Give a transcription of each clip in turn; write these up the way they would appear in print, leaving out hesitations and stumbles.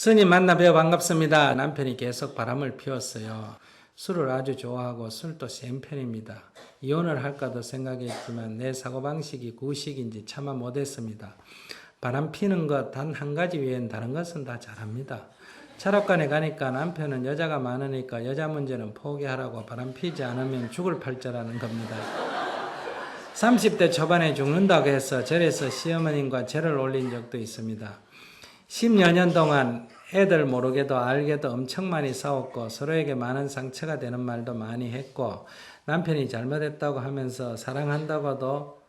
스님 만나 뵈어 반갑습니다. 남편이 계속 바람을 피웠어요. 술을 아주 좋아하고 술도 센 편입니다. 이혼을 할까도 생각했지만 내 사고방식이 구식인지 차마 못했습니다. 바람 피는 것 단 한 가지 외엔 다른 것은 다 잘합니다. 철학관에 가니까 남편은 여자가 많으니까 여자 문제는 포기하라고 바람 피지 않으면 죽을 팔자라는 겁니다. 30대 초반에 죽는다고 해서 절에서 시어머님과 절을 올린 적도 있습니다. 10여 년 동안 애들 모르게도 알게도 엄청 많이 싸웠고 서로에게 많은 상처가 되는 말도 많이 했고 남편이 잘못했다고 하면서 사랑한다고도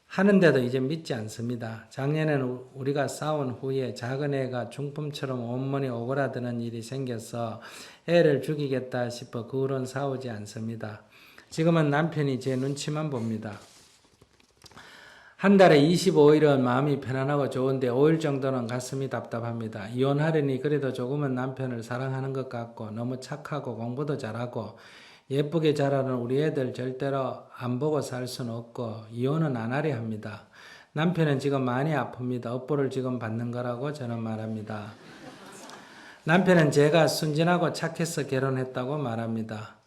하는데도 이제 믿지 않습니다. 작년에는 우리가 싸운 후에 작은 애가 중풍처럼 온몸이 오그라드는 일이 생겨서 애를 죽이겠다 싶어 그 후로는 싸우지 않습니다. 지금은 남편이 제 눈치만 봅니다. 한 달에 25일은 마음이 편안하고 좋은데 5일 정도는 가슴이 답답합니다. 이혼하려니 그래도 조금은 남편을 사랑하는 것 같고 너무 착하고 공부도 잘하고 예쁘게 자라는 우리 애들 절대로 안 보고 살 수는 없고 이혼은 안 하려 합니다. 남편은 지금 많이 아픕니다. 업보를 지금 받는 거라고 저는 말합니다. 남편은 제가 순진하고 착해서 결혼했다고 말합니다.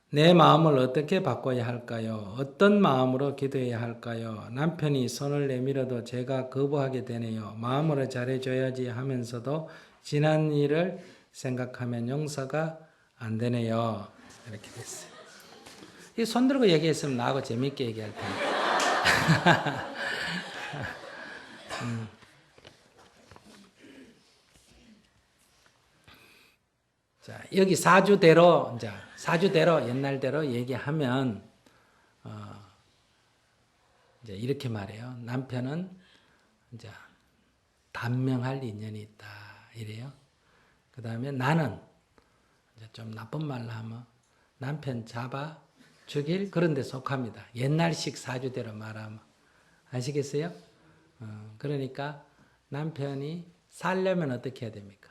내 마음을 어떻게 바꿔야 할까요? 어떤 마음으로 기도해야 할까요? 남편이 손을 내밀어도 제가 거부하게 되네요. 마음으로 잘해줘야지 하면서도 지난 일을 생각하면 용서가 안 되네요. 이렇게 됐어요. 이 손 들고 얘기했으면 나하고 재밌게 얘기할 텐데. 자, 여기 사주대로 옛날대로 얘기하면 이제 이렇게 말해요. 남편은 이제 단명할 인연이 있다 이래요. 그 다음에 나는 이제 좀 나쁜 말로 하면 남편 잡아 죽일 그런 데 속합니다. 옛날식 사주대로 말하면 아시겠어요? 그러니까 남편이 살려면 어떻게 해야 됩니까?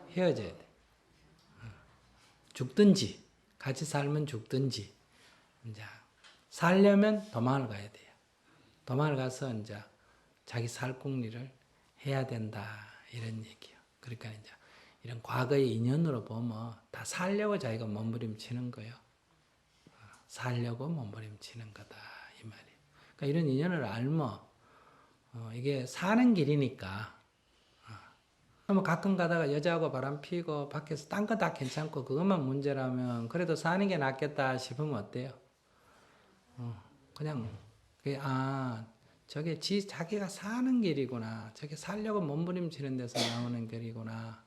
헤어져야 돼. 죽든지 같이 살면 죽든지 이제 살려면 도망을 가야 돼요. 도망을 가서 이제 자기 살궁리를 해야 된다 이런 얘기요. 그러니까 이제 이런 과거의 인연으로 보면 다 살려고 자기가 몸부림치는 거예요. 살려고 몸부림치는 거다 이 말이에요. 그러니까 이런 인연을 알면 이게 사는 길이니까. 뭐 가끔 가다가 여자하고 바람 피고 밖에서 딴 거 다 괜찮고 그것만 문제라면 그래도 사는 게 낫겠다 싶으면 어때요? 그냥 저게 자기가 사는 길이구나. 저게 살려고 몸부림치는 데서 나오는 길이구나.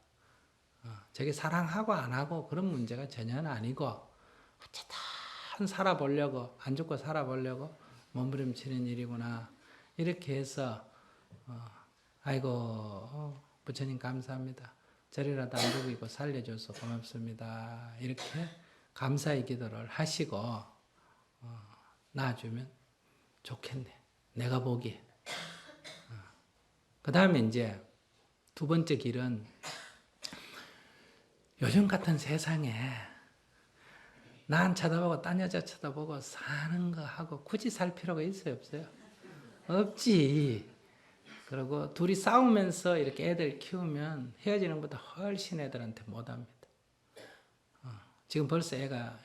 저게 사랑하고 안 하고 그런 문제가 전혀 아니고 어쨌든 살아보려고 안 죽고 살아보려고 몸부림치는 일이구나. 이렇게 해서 아이고 부처님 감사합니다. 저리라도 안 죽이고 살려줘서 고맙습니다. 이렇게 감사의 기도를 하시고 놔주면 좋겠네. 내가 보기에. 그 다음에 이제 두 번째 길은 요즘 같은 세상에 난 쳐다보고 딴 여자 쳐다보고 사는 거 하고 굳이 살 필요가 있어요? 없어요? 없지. 그리고 둘이 싸우면서 이렇게 애들 키우면 헤어지는 것보다 훨씬 애들한테 못합니다. 지금 벌써 애가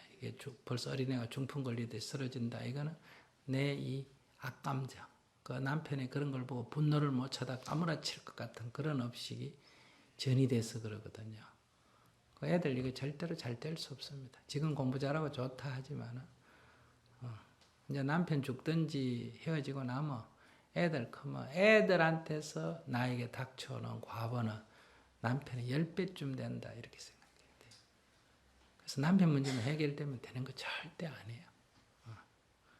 벌써 어린애가 중풍 걸리듯이 쓰러진다. 이거는 내 이 악감정, 그 남편의 그런 걸 보고 분노를 못 쳐다 까무라칠 것 같은 그런 업식이 전이 돼서 그러거든요. 그 애들 이거 절대로 잘 될 수 없습니다. 지금 공부 잘하고 좋다 하지만은 이제 남편 죽든지 헤어지고 나면 애들 크면 애들한테서 나에게 닥쳐오는 과보는 남편의 10배쯤 된다 이렇게 생각해야 돼요. 그래서 남편 문제는 해결되면 되는 거 절대 아니에요.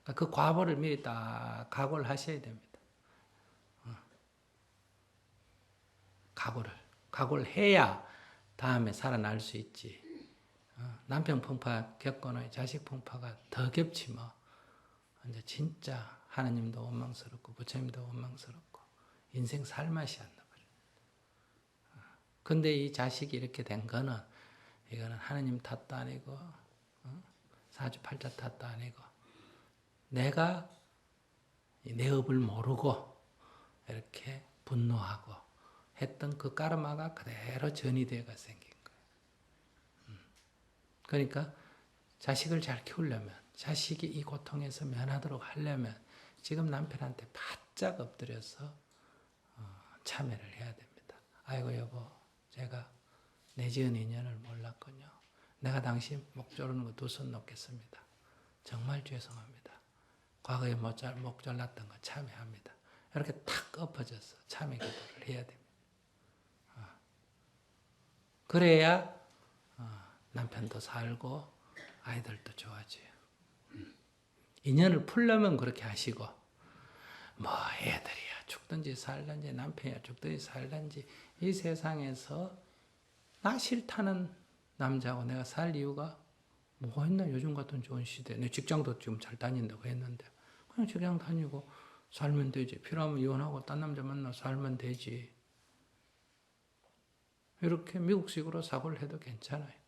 그러니까 그 과보를 미리 딱 각오를 하셔야 됩니다. 각오를 해야 다음에 살아날 수 있지. 남편 풍파 겪거나 자식 풍파가 더 겹치면 이제 진짜 하나님도 원망스럽고 부처님도 원망스럽고 인생 살 맛이 안 나버려요. 근데 이 자식이 이렇게 된 거는 이거는 하나님 탓도 아니고 사주팔자 탓도 아니고 내가 내 업을 모르고 이렇게 분노하고 했던 그 까르마가 그대로 전이되어가 생긴 거예요. 그러니까 자식을 잘 키우려면, 자식이 이 고통에서 면하도록 하려면 지금 남편한테 바짝 엎드려서 참회를 해야 됩니다. 아이고 여보, 제가 내지은 인연을 몰랐군요. 내가 당신 목 조르는 거 두 손 놓겠습니다. 정말 죄송합니다. 과거에 목 잘랐던 거 참회합니다. 이렇게 탁 엎어져서 참회 기도를 해야 됩니다. 그래야 남편도 살고 아이들도 좋아져요. 인연을 풀려면 그렇게 하시고, 뭐 애들이야 죽든지 살든지 남편이야 죽든지 살든지 이 세상에서 나 싫다는 남자하고 내가 살 이유가 뭐가 있나. 요즘 같은 좋은 시대에 내 직장도 지금 잘 다닌다고 했는데 그냥 직장 다니고 살면 되지. 필요하면 이혼하고 딴 남자 만나 살면 되지. 이렇게 미국식으로 사고를 해도 괜찮아요.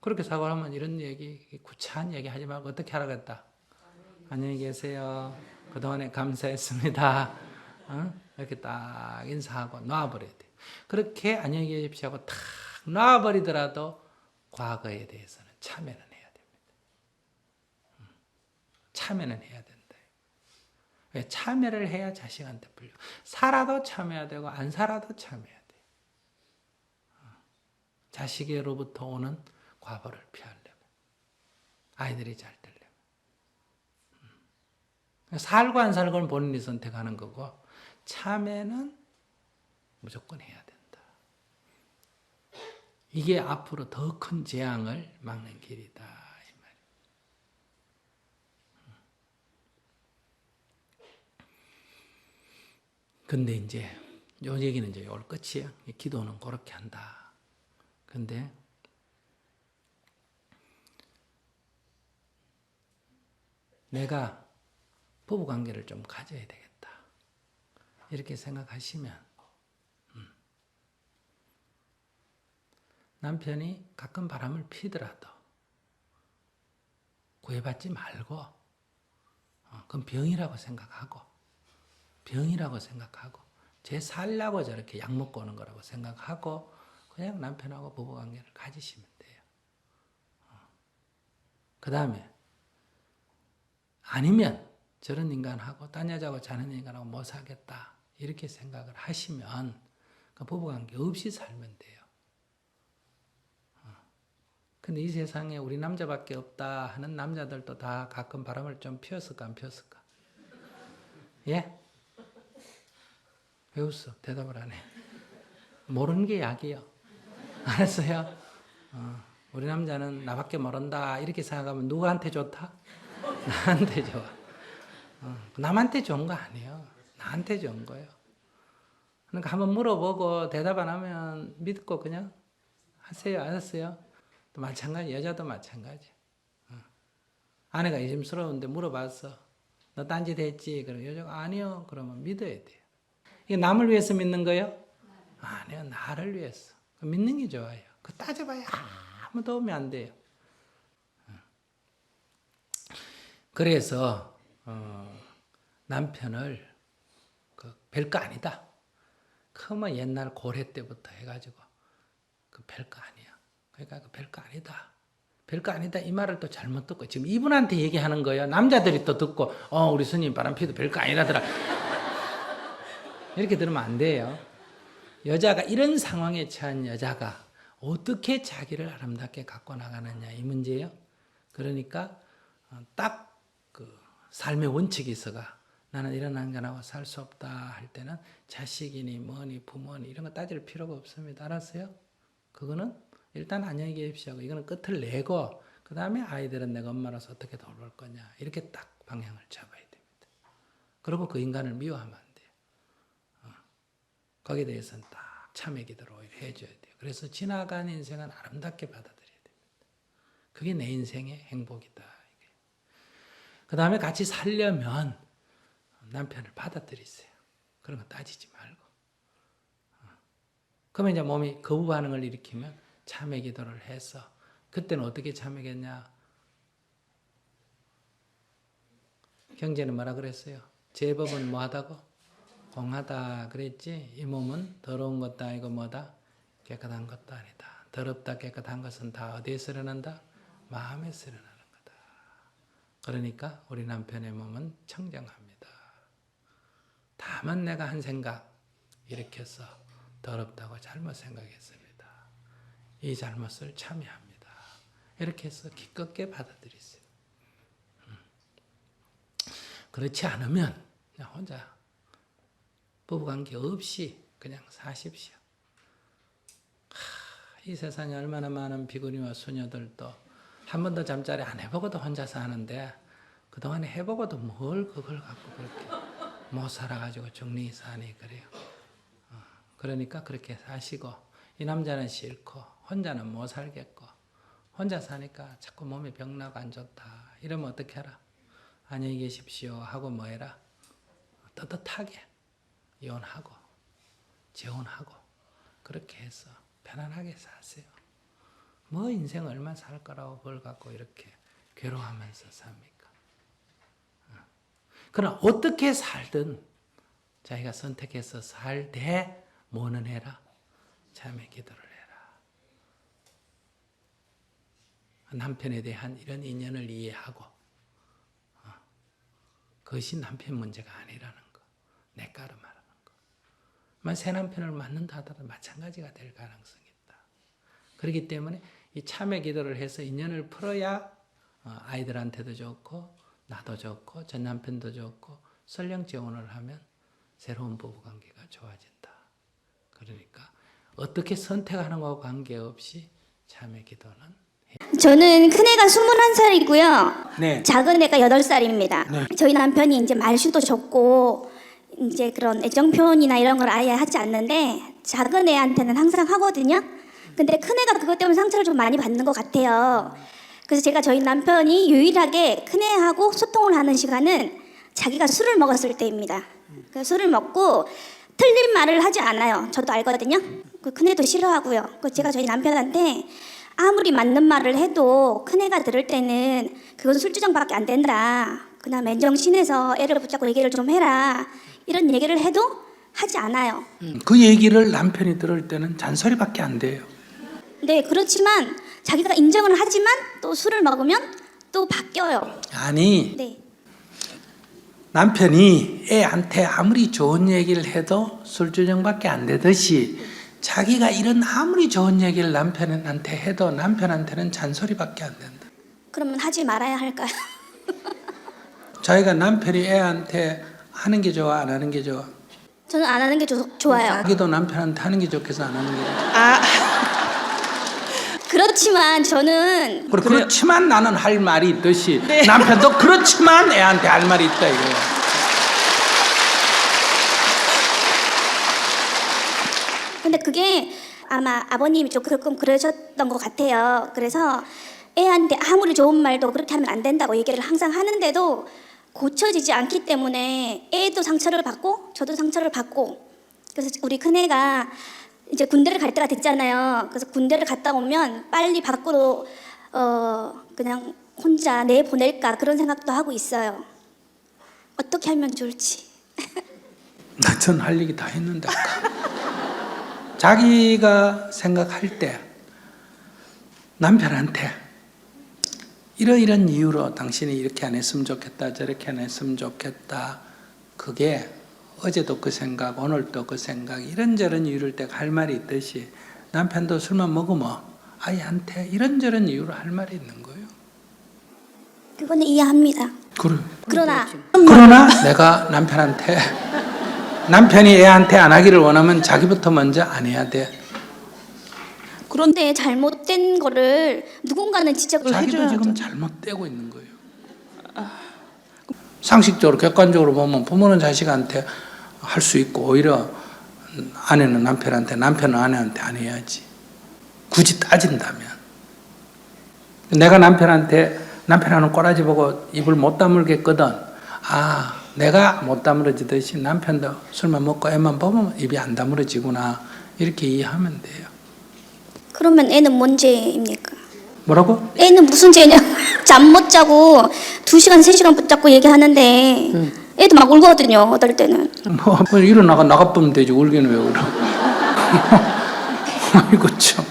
그렇게 사고를 하면 이런 얘기, 구차한 얘기 하지 말고 어떻게 하라겠다. 안녕히 계세요. 그동안에 감사했습니다. 이렇게 딱 인사하고 놔버려야 돼요. 그렇게 안녕히 계십시오 하고 탁 놔버리더라도 과거에 대해서는 참여는 해야 됩니다. 참여는 해야 된다. 왜? 참여를 해야 자식한테 풀려. 살아도 참여해야 되고 안 살아도 참여해야 돼요. 자식으로부터 오는 과보를 피하려면, 아이들이 잘 되려면. 살고 안 살고는 본인이 선택하는 거고 참여는 무조건 해야 된다. 이게 앞으로 더 큰 재앙을 막는 길이다. 이 말이에요. 근데 이제 요 얘기는 이제 올 끝이에요. 기도는 그렇게 한다. 근데 내가 부부관계를 좀 가져야 되겠다. 이렇게 생각하시면 남편이 가끔 바람을 피더라도 구애받지 말고 그건 병이라고 생각하고 제 살라고 저렇게 약 먹고 오는 거라고 생각하고 그냥 남편하고 부부관계를 가지시면 돼요. 그 다음에 아니면 저런 인간하고 딴 여자하고 자는 인간하고 못 살겠다 이렇게 생각을 하시면 그 부부관계 없이 살면 돼요. 근데 이 세상에 우리 남자밖에 없다 하는 남자들도 다 가끔 바람을 좀 피웠을까 안 피웠을까? 예? 왜 웃어? 대답을 안 해. 모르는 게 약이요. 알았어요? 우리 남자는 나밖에 모른다 이렇게 생각하면 누구한테 좋다? 나한테 좋아. 남한테 좋은 거 아니에요. 나한테 좋은 거예요. 그러니까 한번 물어보고 대답 안 하면 믿고 그냥 하세요. 알았어요? 또 마찬가지, 여자도 마찬가지. 아내가 의심스러운데 물어봤어. 너 딴짓 했지? 그럼 여자가 아니요. 그러면 믿어야 돼요. 이게 남을 위해서 믿는 거예요? 아니요. 나를 위해서. 믿는 게 좋아요. 그 따져봐야 아무 도움이 안 돼요. 그래서 남편을 별거 아니다. 그뭐 옛날 고래 때부터 해가지고 그 별거 아니야. 그러니까 그 별거 아니다. 별거 아니다 이 말을 또 잘못 듣고 지금 이분한테 얘기하는 거예요. 남자들이 또 듣고 우리 스님 바람피도 별거 아니라더라. 이렇게 들으면 안 돼요. 여자가 이런 상황에 처한 여자가 어떻게 자기를 아름답게 갖고 나가느냐 이 문제예요. 그러니까 딱 그 삶의 원칙이 있어가 나는 이런 인간하고 살 수 없다 할 때는 자식이니 뭐니 부모니 이런 거 따질 필요가 없습니다. 알았어요? 그거는 일단 안녕히 계십시오 하고 이거는 끝을 내고 그 다음에 아이들은 내가 엄마로서 어떻게 돌볼 거냐 이렇게 딱 방향을 잡아야 됩니다. 그리고 그 인간을 미워하면 안 돼요. 거기에 대해서는 딱 참회 기도로 해줘야 돼요. 그래서 지나간 인생은 아름답게 받아들여야 됩니다. 그게 내 인생의 행복이다. 그 다음에 같이 살려면 남편을 받아들이세요. 그런 거 따지지 말고. 그러면 이제 몸이 거부 반응을 일으키면 참회 기도를 해서 그때는 어떻게 참회겠냐? 경제는 뭐라 그랬어요? 제법은 뭐 하다고? 공하다 그랬지. 이 몸은 더러운 것도 아니고 뭐다? 깨끗한 것도 아니다. 더럽다 깨끗한 것은 다 어디에서 일어난다? 마음에서 일어나는 거다. 그러니까 우리 남편의 몸은 청정합니다. 다만 내가 한 생각 일으켜서 더럽다고 잘못 생각했습니다. 이 잘못을 참여합니다. 이렇게 해서 기껏게 받아들이세요. 그렇지 않으면 그냥 혼자 부부관계 없이 그냥 사십시오. 이 세상에 얼마나 많은 비구니와 수녀들도 한 번도 잠자리 안 해보고도 혼자서 하는데 그동안에 해보고도 뭘 그걸 갖고 그렇게 못 살아가지고 정리 사니 그래요. 그러니까 그렇게 사시고 이 남자는 싫고 혼자는 못 살겠고 혼자 사니까 자꾸 몸에 병나고 안 좋다. 이러면 어떻게 하라? 안녕히 계십시오 하고 뭐 해라? 떳떳하게 이혼하고 재혼하고 그렇게 해서 편안하게 사세요. 뭐 인생 얼마 살 거라고 그걸 갖고 이렇게 괴로워하면서 삽니까? 그러나 어떻게 살든 자기가 선택해서 살 때 뭐는 해라? 참회 기도를 해라. 남편에 대한 이런 인연을 이해하고 그것이 남편 문제가 아니라는 거. 내 까로 말하는 거. 새 남편을 만난다 하더라도 마찬가지가 될 가능성이 있다. 그렇기 때문에 이 참회 기도를 해서 인연을 풀어야 아이들한테도 좋고 나도 좋고 전 남편도 좋고 설령 재혼을 하면 새로운 부부관계가 좋아진다. 그러니까 어떻게 선택하는 것과 관계없이 참회 기도는 저는 큰애가 21살이고요. 네. 작은 애가 8살입니다. 네. 저희 남편이 이제 말수도 적고 이제 그런 애정 표현이나 이런 걸 아예 하지 않는데 작은 애한테는 항상 하거든요. 근데 큰애가 그것 때문에 상처를 좀 많이 받는 것 같아요. 그래서 제가 저희 남편이 유일하게 큰애하고 소통을 하는 시간은 자기가 술을 먹었을 때입니다. 그 술을 먹고 틀린 말을 하지 않아요. 저도 알거든요. 그 큰애도 싫어하고요. 그 제가 저희 남편한테 아무리 맞는 말을 해도 큰애가 들을 때는 그건 술주정밖에 안 된다. 그냥 맨정신에서 애를 붙잡고 얘기를 좀 해라. 이런 얘기를 해도 하지 않아요. 그 얘기를 남편이 들을 때는 잔소리밖에 안 돼요. 네, 그렇지만 자기가 인정을 하지만 또 술을 먹으면 또 바뀌어요. 아니 네. 남편이 애한테 아무리 좋은 얘기를 해도 술주정밖에 안 되듯이 자기가 이런 아무리 좋은 얘기를 남편한테 해도 남편한테는 잔소리밖에 안 된다. 그러면 하지 말아야 할까요? 자기가 남편이 애한테 하는 게 좋아 안 하는 게 좋아? 저는 안 하는 게 좋아요. 자기도 남편한테 하는 게 좋겠어 안 하는 게 좋아? 아. 그렇지만 저는 그렇지만 나는 할 말이 있듯이 남편도 그렇지만 애한테 할 말이 있다 이거예요. 근데 그게 아마 아버님이 조금 그러셨던 것 같아요. 그래서 애한테 아무리 좋은 말도 그렇게 하면 안 된다고 얘기를 항상 하는데도 고쳐지지 않기 때문에 애도 상처를 받고 저도 상처를 받고 그래서 우리 큰애가 이제 군대를 갈 때가 됐잖아요. 그래서 군대를 갔다 오면 빨리 밖으로 그냥 혼자 내보낼까 그런 생각도 하고 있어요. 어떻게 하면 좋을지. 전 할 얘기 다 했는데 아까. 자기가 생각할 때 남편한테 이런 이유로 당신이 이렇게 안 했으면 좋겠다 저렇게 안 했으면 좋겠다 그게 어제도 그 생각 오늘도 그 생각 이런저런 이유를 때가 할 말이 있듯이 남편도 술만 먹으면 아이한테 이런저런 이유로 할 말이 있는 거예요. 그거는 이해합니다. 그래. 그러나 내가 남편이 애한테 안 하기를 원하면 자기부터 먼저 안 해야 돼. 그런데 잘못된 거를 누군가는 지적을 자기도 해줘야죠. 지금 잘못되고 있는 거예요. 상식적으로 객관적으로 보면 부모는 자식한테 할 수 있고 오히려 아내는 남편한테 남편은 아내한테 안 해야지. 굳이 따진다면. 내가 남편하는 꼬라지 보고 입을 못 다물겠거든. 내가 못 다물어지듯이 남편도 술만 먹고 애만 보면 입이 안 다물어지구나. 이렇게 이해하면 돼요. 그러면 애는 뭔 죄입니까? 뭐라고? 애는 무슨 죄냐? 잠 못 자고 2시간, 3시간 붙잡고 얘기하는데 애도 막 울거든요. 어떨 때는. 뭐 일어나가 나가보면 되지. 울기는 왜 울어? 아이고 참.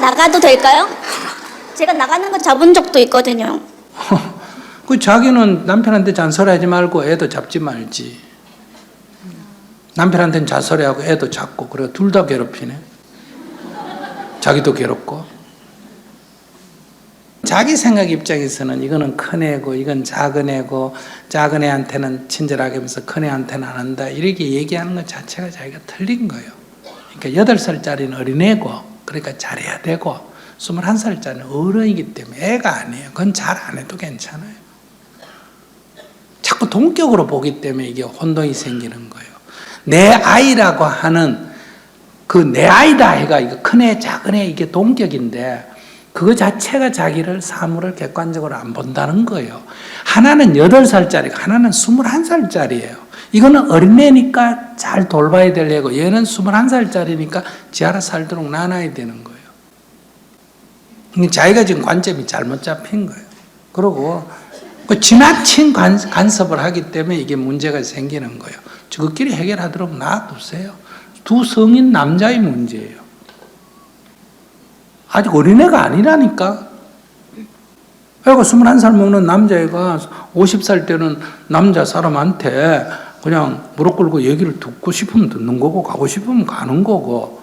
나가도 될까요? 제가 나가는 거 잡은 적도 있거든요. 그 자기는 남편한테 잔소리하지 말고 애도 잡지 말지. 남편한테는 잔소리하고 애도 잡고 그래 둘 다 괴롭히네. 자기도 괴롭고. 자기 생각 입장에서는 이거는 큰 애고 이건 작은 애고 작은 애한테는 친절하게 하면서 큰 애한테는 안 한다 이렇게 얘기하는 것 자체가 자기가 틀린 거예요. 그러니까 8살짜리는 어린애고 그러니까 잘해야 되고 21살짜리는 어른이기 때문에 애가 아니에요. 그건 잘 안 해도 괜찮아요. 자꾸 동격으로 보기 때문에 이게 혼동이 생기는 거예요. 내 아이라고 하는 그 내 아이다 해가 이거 큰애 작은애 이게 동격인데 그거 자체가 자기를 사물을 객관적으로 안 본다는 거예요. 하나는 8살짜리고 하나는 21살짜리예요. 이거는 어린애니까 잘 돌봐야 될 애고 얘는 21살짜리니까 지 알아서 살도록 나눠야 되는 거예요. 자기가 지금 관점이 잘못 잡힌 거예요. 그리고 그 지나친 간섭을 하기 때문에 이게 문제가 생기는 거예요. 저것끼리 해결하도록 놔두세요. 두 성인 남자의 문제예요. 아직 어린애가 아니라니까. 애가 21살 먹는 남자애가 50살 때는 남자 사람한테 그냥 무릎 꿇고 얘기를 듣고 싶으면 듣는 거고 가고 싶으면 가는 거고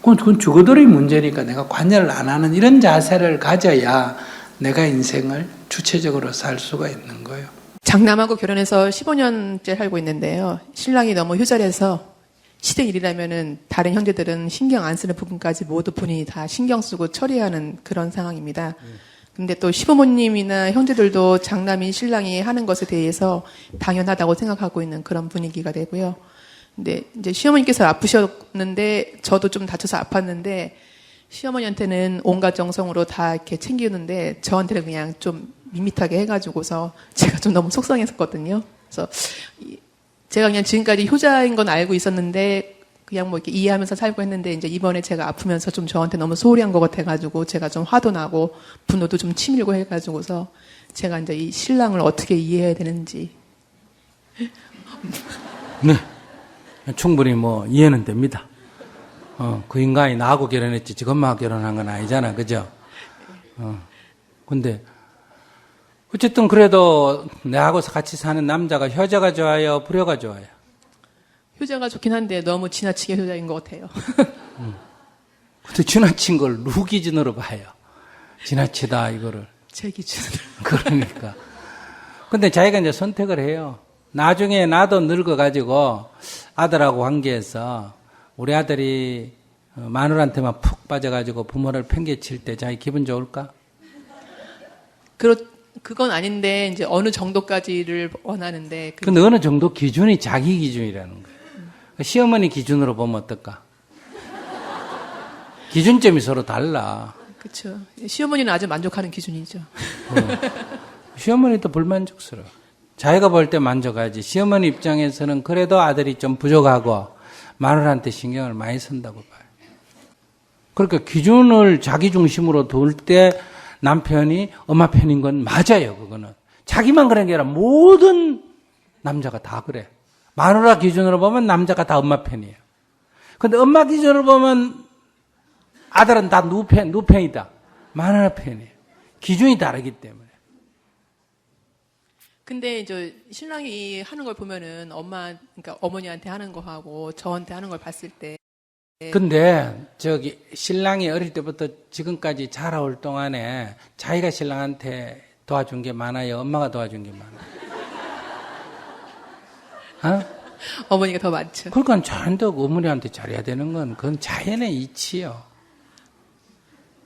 그건 저거들의 문제니까 내가 관여를 안 하는 이런 자세를 가져야 내가 인생을 주체적으로 살 수가 있는 거예요. 장남하고 결혼해서 15년째 살고 있는데요. 신랑이 너무 효절해서 시댁 일이라면은 다른 형제들은 신경 안 쓰는 부분까지 모두 본인이 다 신경 쓰고 처리하는 그런 상황입니다. 근데 또 시부모님이나 형제들도 장남인 신랑이 하는 것에 대해서 당연하다고 생각하고 있는 그런 분위기가 되고요. 근데 이제 시어머니께서 아프셨는데 저도 좀 다쳐서 아팠는데 시어머니한테는 온갖 정성으로 다 이렇게 챙기는데 저한테는 그냥 좀 밋밋하게 해가지고서 제가 좀 너무 속상했었거든요. 그래서 제가 그냥 지금까지 효자인 건 알고 있었는데 그냥 뭐 이렇게 이해하면서 살고 했는데 이제 이번에 제가 아프면서 좀 저한테 너무 소홀히 한 것 같아가지고 제가 좀 화도 나고 분노도 좀 치밀고 해가지고서 제가 이제 이 신랑을 어떻게 이해해야 되는지. 네. 충분히 뭐 이해는 됩니다. 그 인간이 나하고 결혼했지 지금 엄마하고 결혼한 건 아니잖아. 그죠? 근데 어쨌든 그래도 내하고 같이 사는 남자가 효자가 좋아요? 불효가 좋아요? 효자가 좋긴 한데 너무 지나치게 효자인 것 같아요. 근데 지나친 걸 누구 기준으로 봐요? 지나치다 이거를. 제 기준으로. 그러니까. 근데 자기가 이제 선택을 해요. 나중에 나도 늙어가지고 아들하고 관계해서 우리 아들이 마누라한테만 푹 빠져가지고 부모를 팽개칠 때 자기 기분 좋을까? 그건 아닌데 이제 어느 정도까지를 원하는데. 근데 어느 정도 기준이 자기 기준이라는 거예요. 시어머니 기준으로 보면 어떨까? 기준점이 서로 달라. 그렇죠. 시어머니는 아주 만족하는 기준이죠. 시어머니도 불만족스러워. 자기가 볼 때 만족하지. 시어머니 입장에서는 그래도 아들이 좀 부족하고 마누라한테 신경을 많이 쓴다고 봐요. 그러니까 기준을 자기 중심으로 둘 때 남편이 엄마 편인 건 맞아요. 그거는 자기만 그런 게 아니라 모든 남자가 다 그래. 마누라 기준으로 보면 남자가 다 엄마 편이에요. 근데 엄마 기준으로 보면 아들은 다 누구 편이다. 마누라 편이에요. 기준이 다르기 때문에. 근데 이제 신랑이 하는 걸 보면은 그러니까 어머니한테 하는 거 하고 저한테 하는 걸 봤을 때. 근데 신랑이 어릴 때부터 지금까지 자라올 동안에 자기가 신랑한테 도와준 게 많아요? 엄마가 도와준 게 많아요? 어머니가 더 많죠. 그러니까 잔뜩 어머니한테 잘해야 되는 건 그건 자연의 이치요.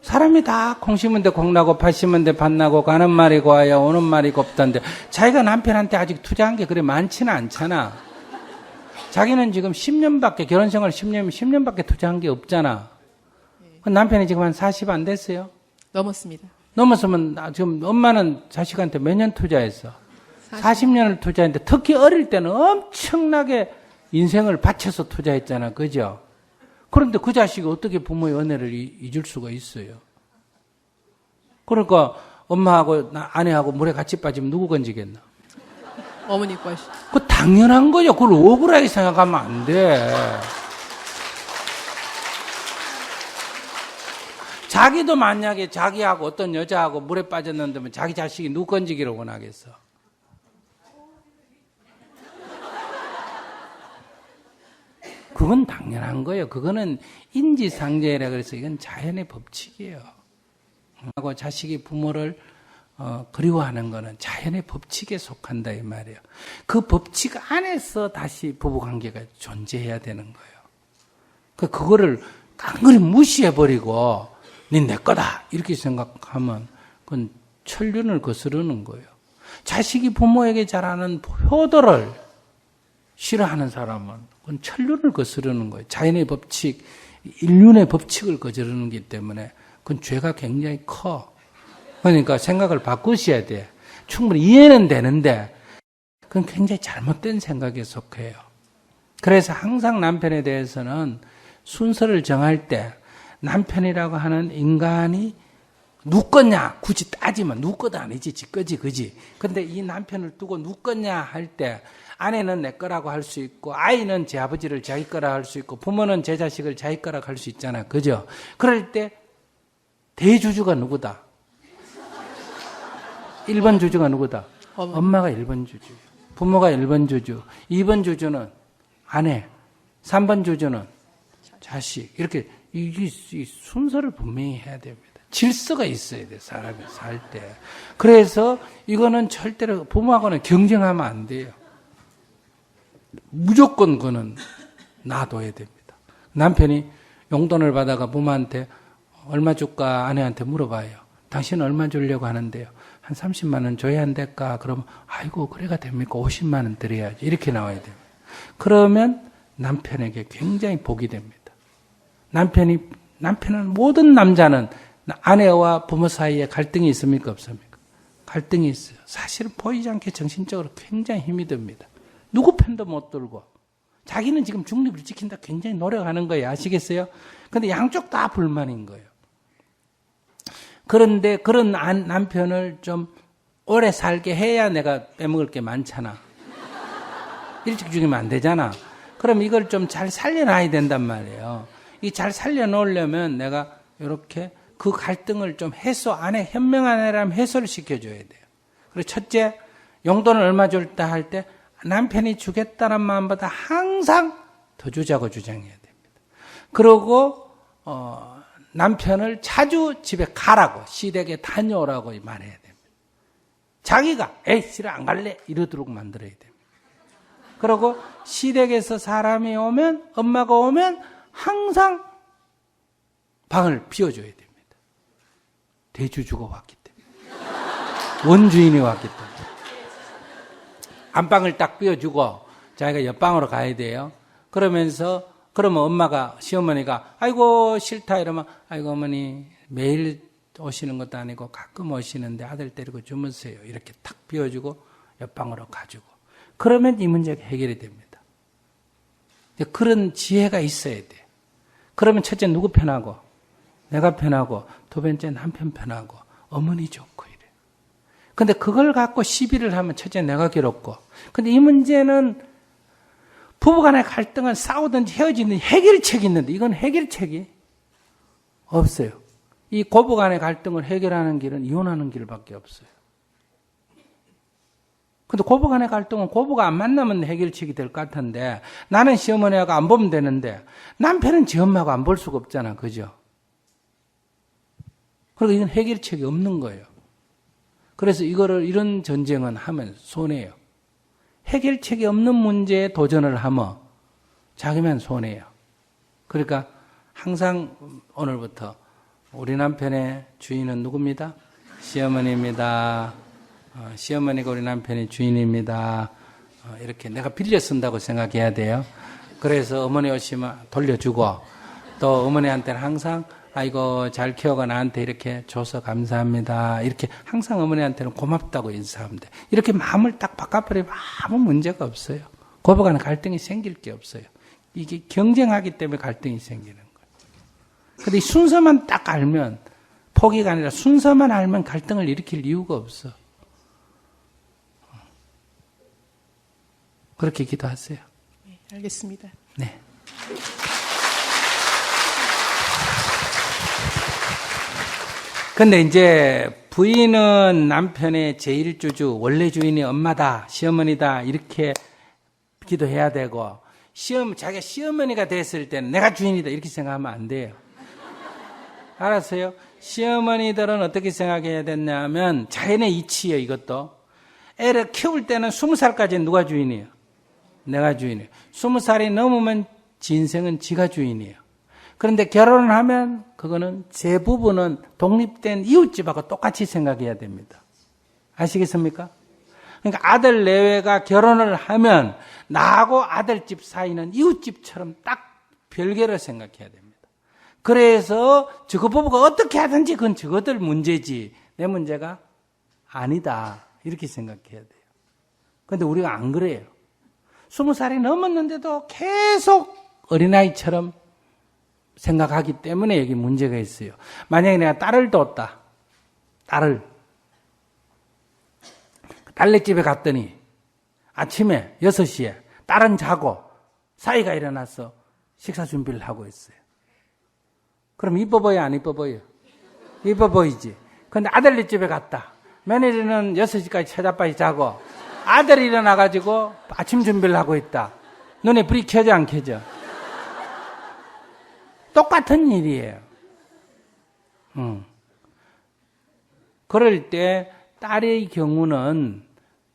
사람이 다 콩 심은 데 콩 나고 팥 심은 데 팥 나고 가는 말이 고와야 오는 말이 곱던데 자기가 남편한테 아직 투자한 게 그래 많지는 않잖아. 자기는 지금 10년밖에 결혼 생활 10년밖에 투자한 게 없잖아. 남편이 지금 한 40 안 됐어요? 넘었습니다. 넘었으면 지금 엄마는 자식한테 몇 년 투자했어? 40년을 투자했는데 특히 어릴 때는 엄청나게 인생을 바쳐서 투자했잖아. 그죠? 그런데 그 자식이 어떻게 부모의 은혜를 잊을 수가 있어요? 그러니까 엄마하고 아내하고 물에 같이 빠지면 누구 건지겠나? 어머니 과시. 그 당연한 거죠. 그걸 억울하게 생각하면 안 돼. 자기도 만약에 자기하고 어떤 여자하고 물에 빠졌는데 자기 자식이 누구 건지기를 원하겠어. 그건 당연한 거예요. 그거는 인지상정이라 그래서 이건 자연의 법칙이에요. 하고 자식이 부모를 그리워하는 거는 자연의 법칙에 속한다 이 말이에요. 그 법칙 안에서 다시 부부관계가 존재해야 되는 거예요. 그거를 깡그리 무시해버리고 내 거다 이렇게 생각하면 그건 천륜을 거스르는 거예요. 자식이 부모에게 잘하는 효도를 싫어하는 사람은 그건 천륜을 거스르는 거예요. 자연의 법칙, 인륜의 법칙을 거스르는 거기 때문에 그건 죄가 굉장히 커. 그러니까 생각을 바꾸셔야 돼. 충분히 이해는 되는데 그건 굉장히 잘못된 생각에 속해요. 그래서 항상 남편에 대해서는 순서를 정할 때 남편이라고 하는 인간이 누구 거냐 굳이 따지면 누구 것도 아니지 지 거지 그지. 근데 이 남편을 두고 누구 거냐 할 때 아내는 내 거라고 할 수 있고 아이는 제 아버지를 자기 거라 할 수 있고 부모는 제 자식을 자기 거라고 할 수 있잖아. 그죠? 그럴 때 대주주가 누구다? 1번 주주가 누구다? 엄마가 1번 주주, 부모가 1번 주주, 2번 주주는 아내, 3번 주주는 자식. 이렇게 이 순서를 분명히 해야 됩니다. 질서가 있어야 돼, 사람이 살 때. 그래서 이거는 절대로 부모하고는 경쟁하면 안 돼요. 무조건 그거는 놔둬야 됩니다. 남편이 용돈을 받아가 부모한테 얼마 줄까 아내한테 물어봐요. 당신은 얼마 주려고 하는데요? 한 30만 원 줘야 안 될까? 그러면 아이고 그래가 됩니까? 50만 원 드려야지. 이렇게 나와야 됩니다. 그러면 남편에게 굉장히 복이 됩니다. 남편은 모든 남자는 아내와 부모 사이에 갈등이 있습니까? 없습니까? 갈등이 있어요. 사실은 보이지 않게 정신적으로 굉장히 힘이 듭니다. 누구 편도 못 들고 자기는 지금 중립을 지킨다 굉장히 노력하는 거예요. 아시겠어요? 근데 양쪽 다 불만인 거예요. 그런데 그런 남편을 좀 오래 살게 해야 내가 빼먹을 게 많잖아. 일찍 죽이면 안 되잖아. 그럼 이걸 좀 잘 살려놔야 된단 말이에요. 이 잘 살려놓으려면 내가 이렇게 그 갈등을 좀 안에 현명한 애라면 해소를 시켜줘야 돼요. 그리고 첫째, 용돈을 얼마 줄다 할 때 남편이 주겠다는 마음보다 항상 더 주자고 주장해야 됩니다. 그리고 남편을 자주 집에 가라고 시댁에 다녀오라고 말해야 됩니다. 자기가 에이 싫어 안 갈래 이러도록 만들어야 됩니다. 그리고 시댁에서 사람이 오면 엄마가 오면 항상 방을 비워줘야 됩니다. 대주주가 왔기 때문에 원주인이 왔기 때문에 안방을 딱 비워주고 자기가 옆방으로 가야 돼요. 그러면 엄마가 시어머니가 아이고 싫다 이러면 아이고 어머니 매일 오시는 것도 아니고 가끔 오시는데 아들 데리고 주무세요. 이렇게 탁 비워주고 옆방으로 가주고 그러면 이 문제가 해결이 됩니다. 그런 지혜가 있어야 돼. 그러면 첫째 누구 편하고 내가 편하고 두 번째 남편 편하고 어머니 좋고 이래. 근데 그걸 갖고 시비를 하면 첫째 내가 괴롭고 근데 이 문제는 부부간의 갈등은 싸우든지 헤어지든지 해결책이 있는데 이건 해결책이 없어요. 이 고부간의 갈등을 해결하는 길은 이혼하는 길밖에 없어요. 근데 고부간의 갈등은 고부가 안 만나면 해결책이 될 것 같은데 나는 시어머니하고 안 보면 되는데 남편은 지 엄마하고 안 볼 수가 없잖아. 그죠? 그리고 이건 해결책이 없는 거예요. 그래서 이런 전쟁은 하면 손해예요. 해결책이 없는 문제에 도전을 하면 자기만 손해예요. 그러니까 항상 오늘부터 우리 남편의 주인은 누굽니다? 시어머니입니다. 시어머니가 우리 남편의 주인입니다. 이렇게 내가 빌려 쓴다고 생각해야 돼요. 그래서 어머니 오시면 돌려주고 또 어머니한테는 항상 아이고 잘 키워가 나한테 이렇게 줘서 감사합니다. 이렇게 항상 어머니한테는 고맙다고 인사하면 돼. 이렇게 마음을 딱 바꿔버리면 아무 문제가 없어요. 고부간에 갈등이 생길 게 없어요. 이게 경쟁하기 때문에 갈등이 생기는 거예요. 근데 이 순서만 딱 알면 포기가 아니라 순서만 알면 갈등을 일으킬 이유가 없어. 그렇게 기도하세요. 네, 알겠습니다. 네. 근데 이제 부인은 남편의 제1주주, 원래 주인이 엄마다, 시어머니다, 이렇게 기도해야 되고, 자기가 시어머니가 됐을 때는 내가 주인이다, 이렇게 생각하면 안 돼요. 알았어요? 시어머니들은 어떻게 생각해야 됐냐면, 자연의 이치예요, 이것도. 애를 키울 때는 20살까지는 누가 주인이에요? 내가 주인이에요. 20살이 넘으면 지 인생은 지가 주인이에요. 그런데 결혼을 하면 그거는 제 부부는 독립된 이웃집하고 똑같이 생각해야 됩니다. 아시겠습니까? 그러니까 아들 내외가 결혼을 하면 나하고 아들집 사이는 이웃집처럼 딱 별개로 생각해야 됩니다. 그래서 저거 부부가 어떻게 하든지 그건 저거들 문제지 내 문제가 아니다. 이렇게 생각해야 돼요. 그런데 우리가 안 그래요. 20살이 넘었는데도 계속 어린아이처럼 생각하기 때문에 여기 문제가 있어요. 만약에 내가 딸을 뒀다. 딸네 집에 갔더니 아침에 6시에 딸은 자고 사이가 일어나서 식사 준비를 하고 있어요. 그럼 이뻐 보여 안 이뻐 보여? 이뻐 보이지. 근데 아들네 집에 갔다. 며느리는 6시까지 처자빠지 자고 아들이 일어나가지고 아침 준비를 하고 있다. 눈에 불이 켜져 안 켜져? 똑같은 일이에요. 그럴 때 딸의 경우는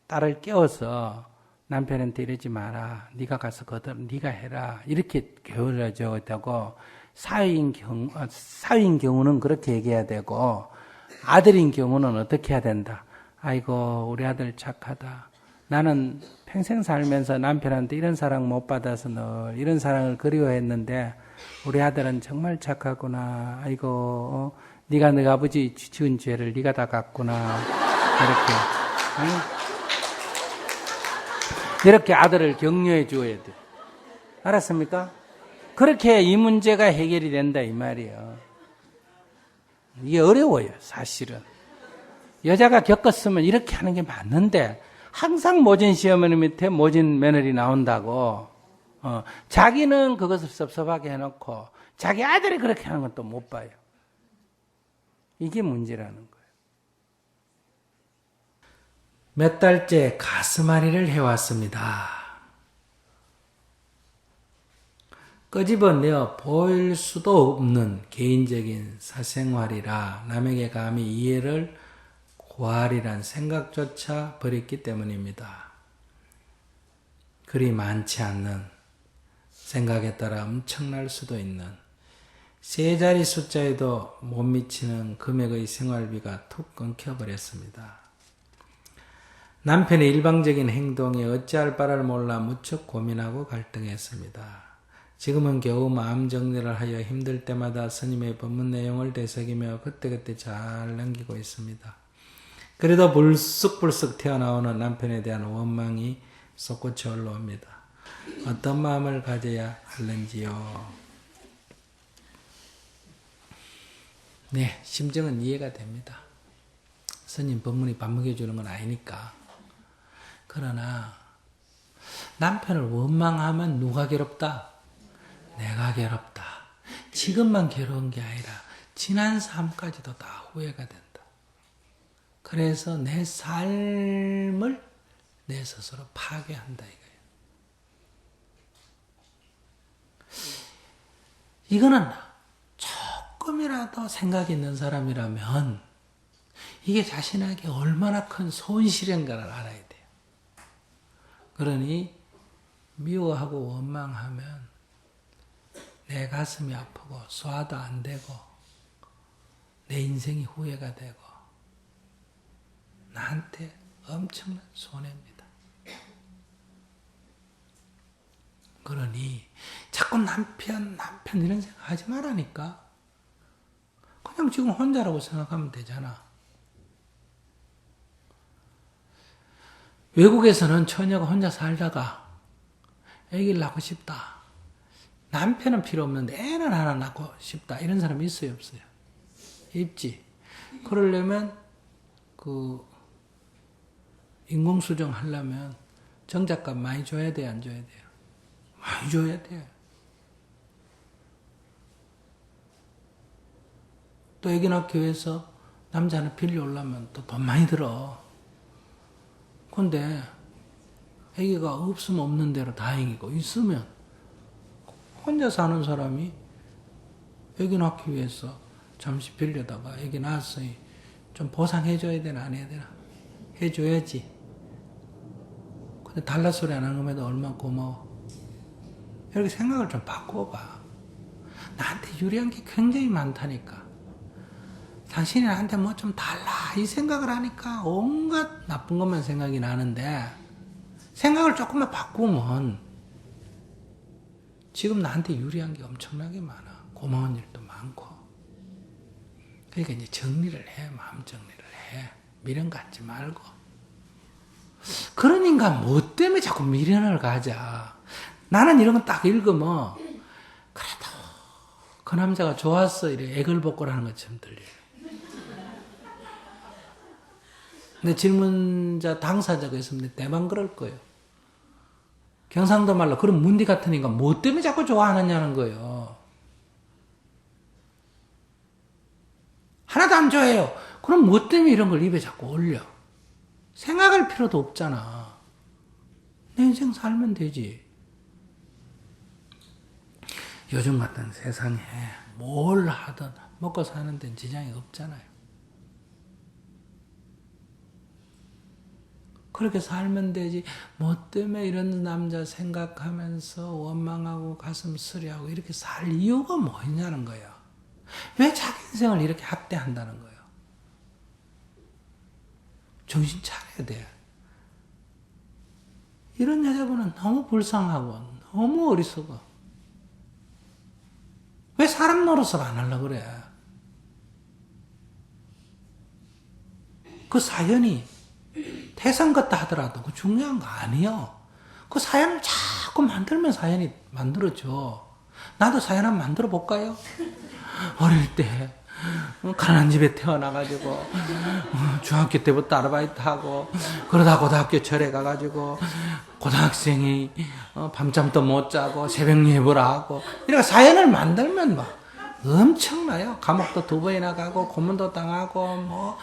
딸을 깨워서 남편한테 이러지 마라. 네가 가서 네가 해라. 이렇게 교육을 되고 사위인 경우는 그렇게 얘기해야 되고 아들인 경우는 어떻게 해야 된다. 아이고 우리 아들 착하다. 나는 평생 살면서 남편한테 이런 사랑 못 받아서 늘 이런 사랑을 그리워했는데 우리 아들은 정말 착하구나. 아이고 네가 네 아버지 지은 죄를 네가 다 갚구나. 이렇게 아들을 격려해 줘야 돼. 알았습니까? 그렇게 이 문제가 해결이 된다 이 말이에요. 이게 어려워요 사실은. 여자가 겪었으면 이렇게 하는 게 맞는데 항상 모진 시어머니 밑에 모진 며느리 나온다고 자기는 그것을 섭섭하게 해놓고 자기 아들이 그렇게 하는 건 또 못 봐요. 이게 문제라는 거예요. 몇 달째 가슴앓이를 해왔습니다. 끄집어내어 보일 수도 없는 개인적인 사생활이라 남에게 감히 이해를 구하리란 생각조차 버렸기 때문입니다. 그리 많지 않는 생각에 따라 엄청날 수도 있는 세 자리 숫자에도 못 미치는 금액의 생활비가 툭 끊겨버렸습니다. 남편의 일방적인 행동에 어찌할 바를 몰라 무척 고민하고 갈등했습니다. 지금은 겨우 마음 정리를 하여 힘들 때마다 스님의 법문 내용을 되새기며 그때그때 잘 넘기고 있습니다. 그래도 불쑥불쑥 튀어나오는 남편에 대한 원망이 솟구쳐 올라옵니다. 어떤 마음을 가져야 할는지요. 네, 심정은 이해가 됩니다. 스님 법문이 밥 먹여주는 건 아니니까. 그러나 남편을 원망하면 누가 괴롭다? 내가 괴롭다. 지금만 괴로운 게 아니라 지난 삶까지도 다 후회가 된다. 그래서 내 삶을 내 스스로 파괴한다 이거예요. 이거는 조금이라도 생각이 있는 사람이라면 이게 자신에게 얼마나 큰 손실인가를 알아야 돼요. 그러니 미워하고 원망하면 내 가슴이 아프고 소화도 안 되고 내 인생이 후회가 되고 나한테 엄청난 손해입니다. 그러니 자꾸 남편 이런 생각 하지 말라니까. 그냥 지금 혼자라고 생각하면 되잖아. 외국에서는 처녀가 혼자 살다가 아기를 낳고 싶다. 남편은 필요 없는데 애는 하나 낳고 싶다. 이런 사람이 있어요, 없어요? 있지. 그러려면 인공수정 하려면 정작값 많이 줘야 돼요, 안 줘야 돼요? 많이 줘야 돼요. 또 애기 낳기 위해서 남자는 빌려오려면 또 돈 많이 들어. 근데 애기가 없으면 없는 대로 다행이고 있으면 혼자 사는 사람이 애기 낳기 위해서 잠시 빌려다가 애기 낳았으니 좀 보상해줘야 되나 안 해야 되나? 해줘야지. 근데 달라 소리 안 하는 것에도 얼마나 고마워. 이렇게 생각을 좀 바꿔봐. 나한테 유리한 게 굉장히 많다니까. 당신이 나한테 뭐 좀 달라 이 생각을 하니까 온갖 나쁜 것만 생각이 나는데 생각을 조금만 바꾸면 지금 나한테 유리한 게 엄청나게 많아. 고마운 일도 많고. 그러니까 이제 정리를 해. 마음 정리를 해. 미련 갖지 말고. 그런 인간 뭐 때문에 자꾸 미련을 가져. 나는 이런 거 딱 읽으면 그래도 그 남자가 좋았어 이래 애걸복걸하는 것처럼 들려요. 근데 질문자 당사자가 있으면 대만 그럴 거예요. 경상도 말로 그런 문디 같은 인간 뭐 때문에 자꾸 좋아하느냐는 거예요. 하나도 안 좋아해요. 그럼 뭐 때문에 이런 걸 입에 자꾸 올려? 생각할 필요도 없잖아. 내 인생 살면 되지. 요즘 같은 세상에 뭘 하든 먹고 사는 데는 지장이 없잖아요. 그렇게 살면 되지. 뭐 때문에 이런 남자 생각하면서 원망하고 가슴 쓰리하고 이렇게 살 이유가 뭐 있냐는 거예요. 왜 자기 인생을 이렇게 학대한다는 거예요. 정신 차려야 돼. 이런 여자분은 너무 불쌍하고 너무 어리석어. 왜 사람 노릇을 안 하려고 그래? 그 사연이 태산 같다 하더라도 그 중요한 거 아니에요. 그 사연을 자꾸 만들면 사연이 만들어져. 나도 사연 한번 만들어 볼까요? 어릴 때 가난한 집에 태어나가지고 중학교 때부터 아르바이트하고 그러다 고등학교 절에 가가지고 고등학생이 밤잠도 못 자고 새벽 예불 하고 이렇게 사연을 만들면 막 엄청나요. 감옥도 2번이나 가고 고문도 당하고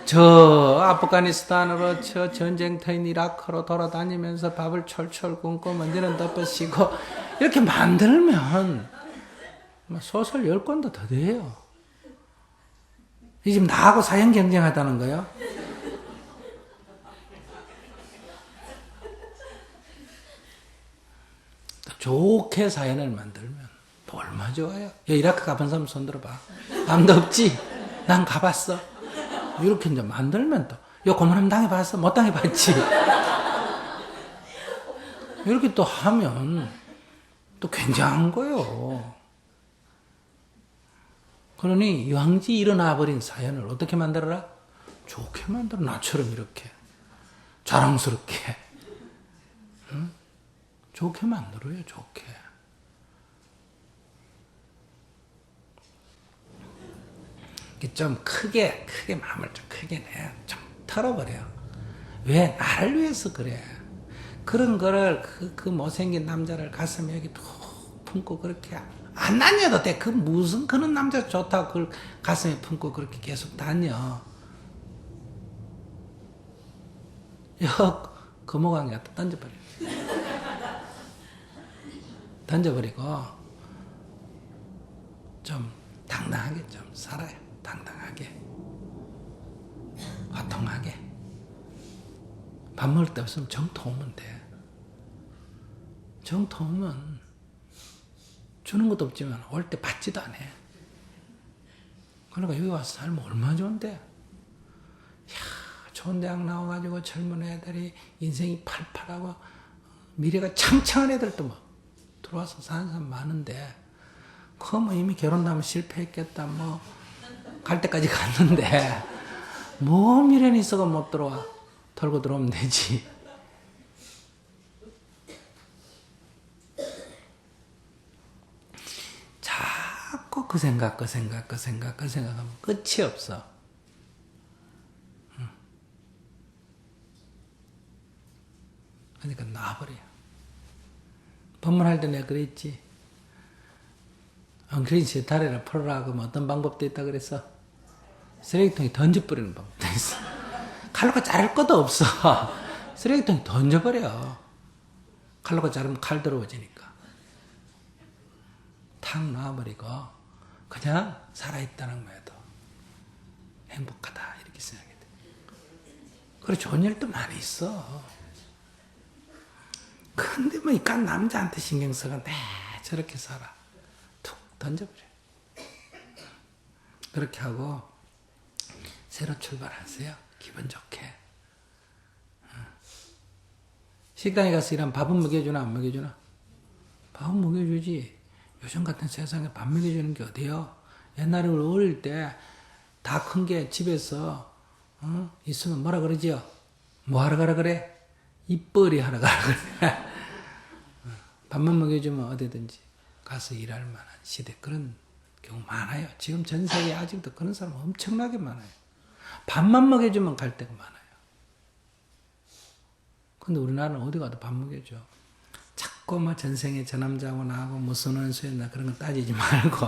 저 아프가니스탄으로 저 전쟁터인 이라크로 돌아다니면서 밥을 철철 굶고 먼지는 덮어씌고 이렇게 만들면 소설 10권도 더 돼요. 이 지금 나하고 사연 경쟁하다는 거예요? 좋게 사연을 만들면 또 얼마나 좋아요. 이라크 가본 사람 손 들어봐. 남도 없지? 난 가봤어. 이렇게 이제 만들면 또, 고문함 당해봤어? 못 당해봤지? 이렇게 또 하면 또 굉장한 거예요. 그러니 유황지 일어나 버린 사연을 어떻게 만들어라? 좋게 만들어. 나처럼 이렇게 자랑스럽게 좋게 만들어요. 좋게. 좀 크게 마음을 좀 크게 내. 좀 털어버려. 왜? 나를 위해서 그래. 그런 거를 그 못생긴 남자를 가슴에 여기 툭 품고 그렇게 안 다녀도 돼. 그 무슨 그런 남자 좋다고 그걸 가슴에 품고 그렇게 계속 다녀. 거목왕이 갖다 던져버려. 던져버리고 좀 당당하게 좀 살아요. 당당하게. 화통하게. 밥 먹을 때 없으면 정통 오면 돼. 정통 오면 주는 것도 없지만 올 때 받지도 않아. 그러니까 여기 와서 살면 얼마나 좋은데. 이야, 좋은 대학 나와가지고 젊은 애들이 인생이 팔팔하고 미래가 창창한 애들도 뭐 들어와서 사는 사람 많은데 그거 뭐 이미 결혼하면 실패했겠다 뭐 갈 때까지 갔는데 뭐 미련이 있어가 못 들어와. 털고 들어오면 되지. 자꾸 그 생각하면 끝이 없어. 법문할 때 내가 그랬지. 엉클린시 다리를 풀어라 그러면 어떤 방법도 있다 그랬어? 쓰레기통에 던져버리는 방법도 있어. 칼로가 자를 것도 없어. 쓰레기통에 던져버려. 칼로가 자르면 칼 더러워지니까. 탁 놔버리고 그냥 살아있다는 거에도 행복하다 이렇게 생각해. 그래 좋은 일도 많이 있어. 근데 뭐 이깟 남자한테 신경 써가 내 저렇게 살아. 툭 던져버려. 그렇게 하고 새로 출발하세요. 기분 좋게. 식당에 가서 일하면 밥은 먹여주나 안 먹여주나? 밥은 먹여주지. 요즘 같은 세상에 밥 먹여주는 게 어디요? 옛날에 우리 어릴 때 다 큰 게 집에서 있으면 뭐라 그러지요? 뭐 하러 가라 그래? 입벌이 하러 가라 그래. 밥만 먹여주면 어디든지 가서 일할 만한 시대 그런 경우 많아요. 지금 전 세계에 아직도 그런 사람 엄청나게 많아요. 밥만 먹여주면 갈 데가 많아요. 근데 우리나라는 어디 가도 밥 먹여줘. 자꾸 뭐 전생에 저 남자하고 나하고 무슨 원수였나 그런 거 따지지 말고.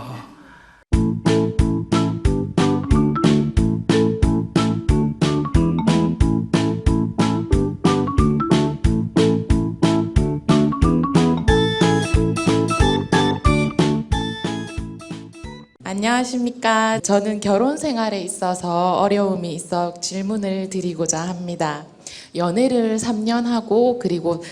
안녕하십니까. 저는 결혼 생활에 있어서 어려움이 있어 질문을 드리고자 합니다. 연애를 3년 하고 그리고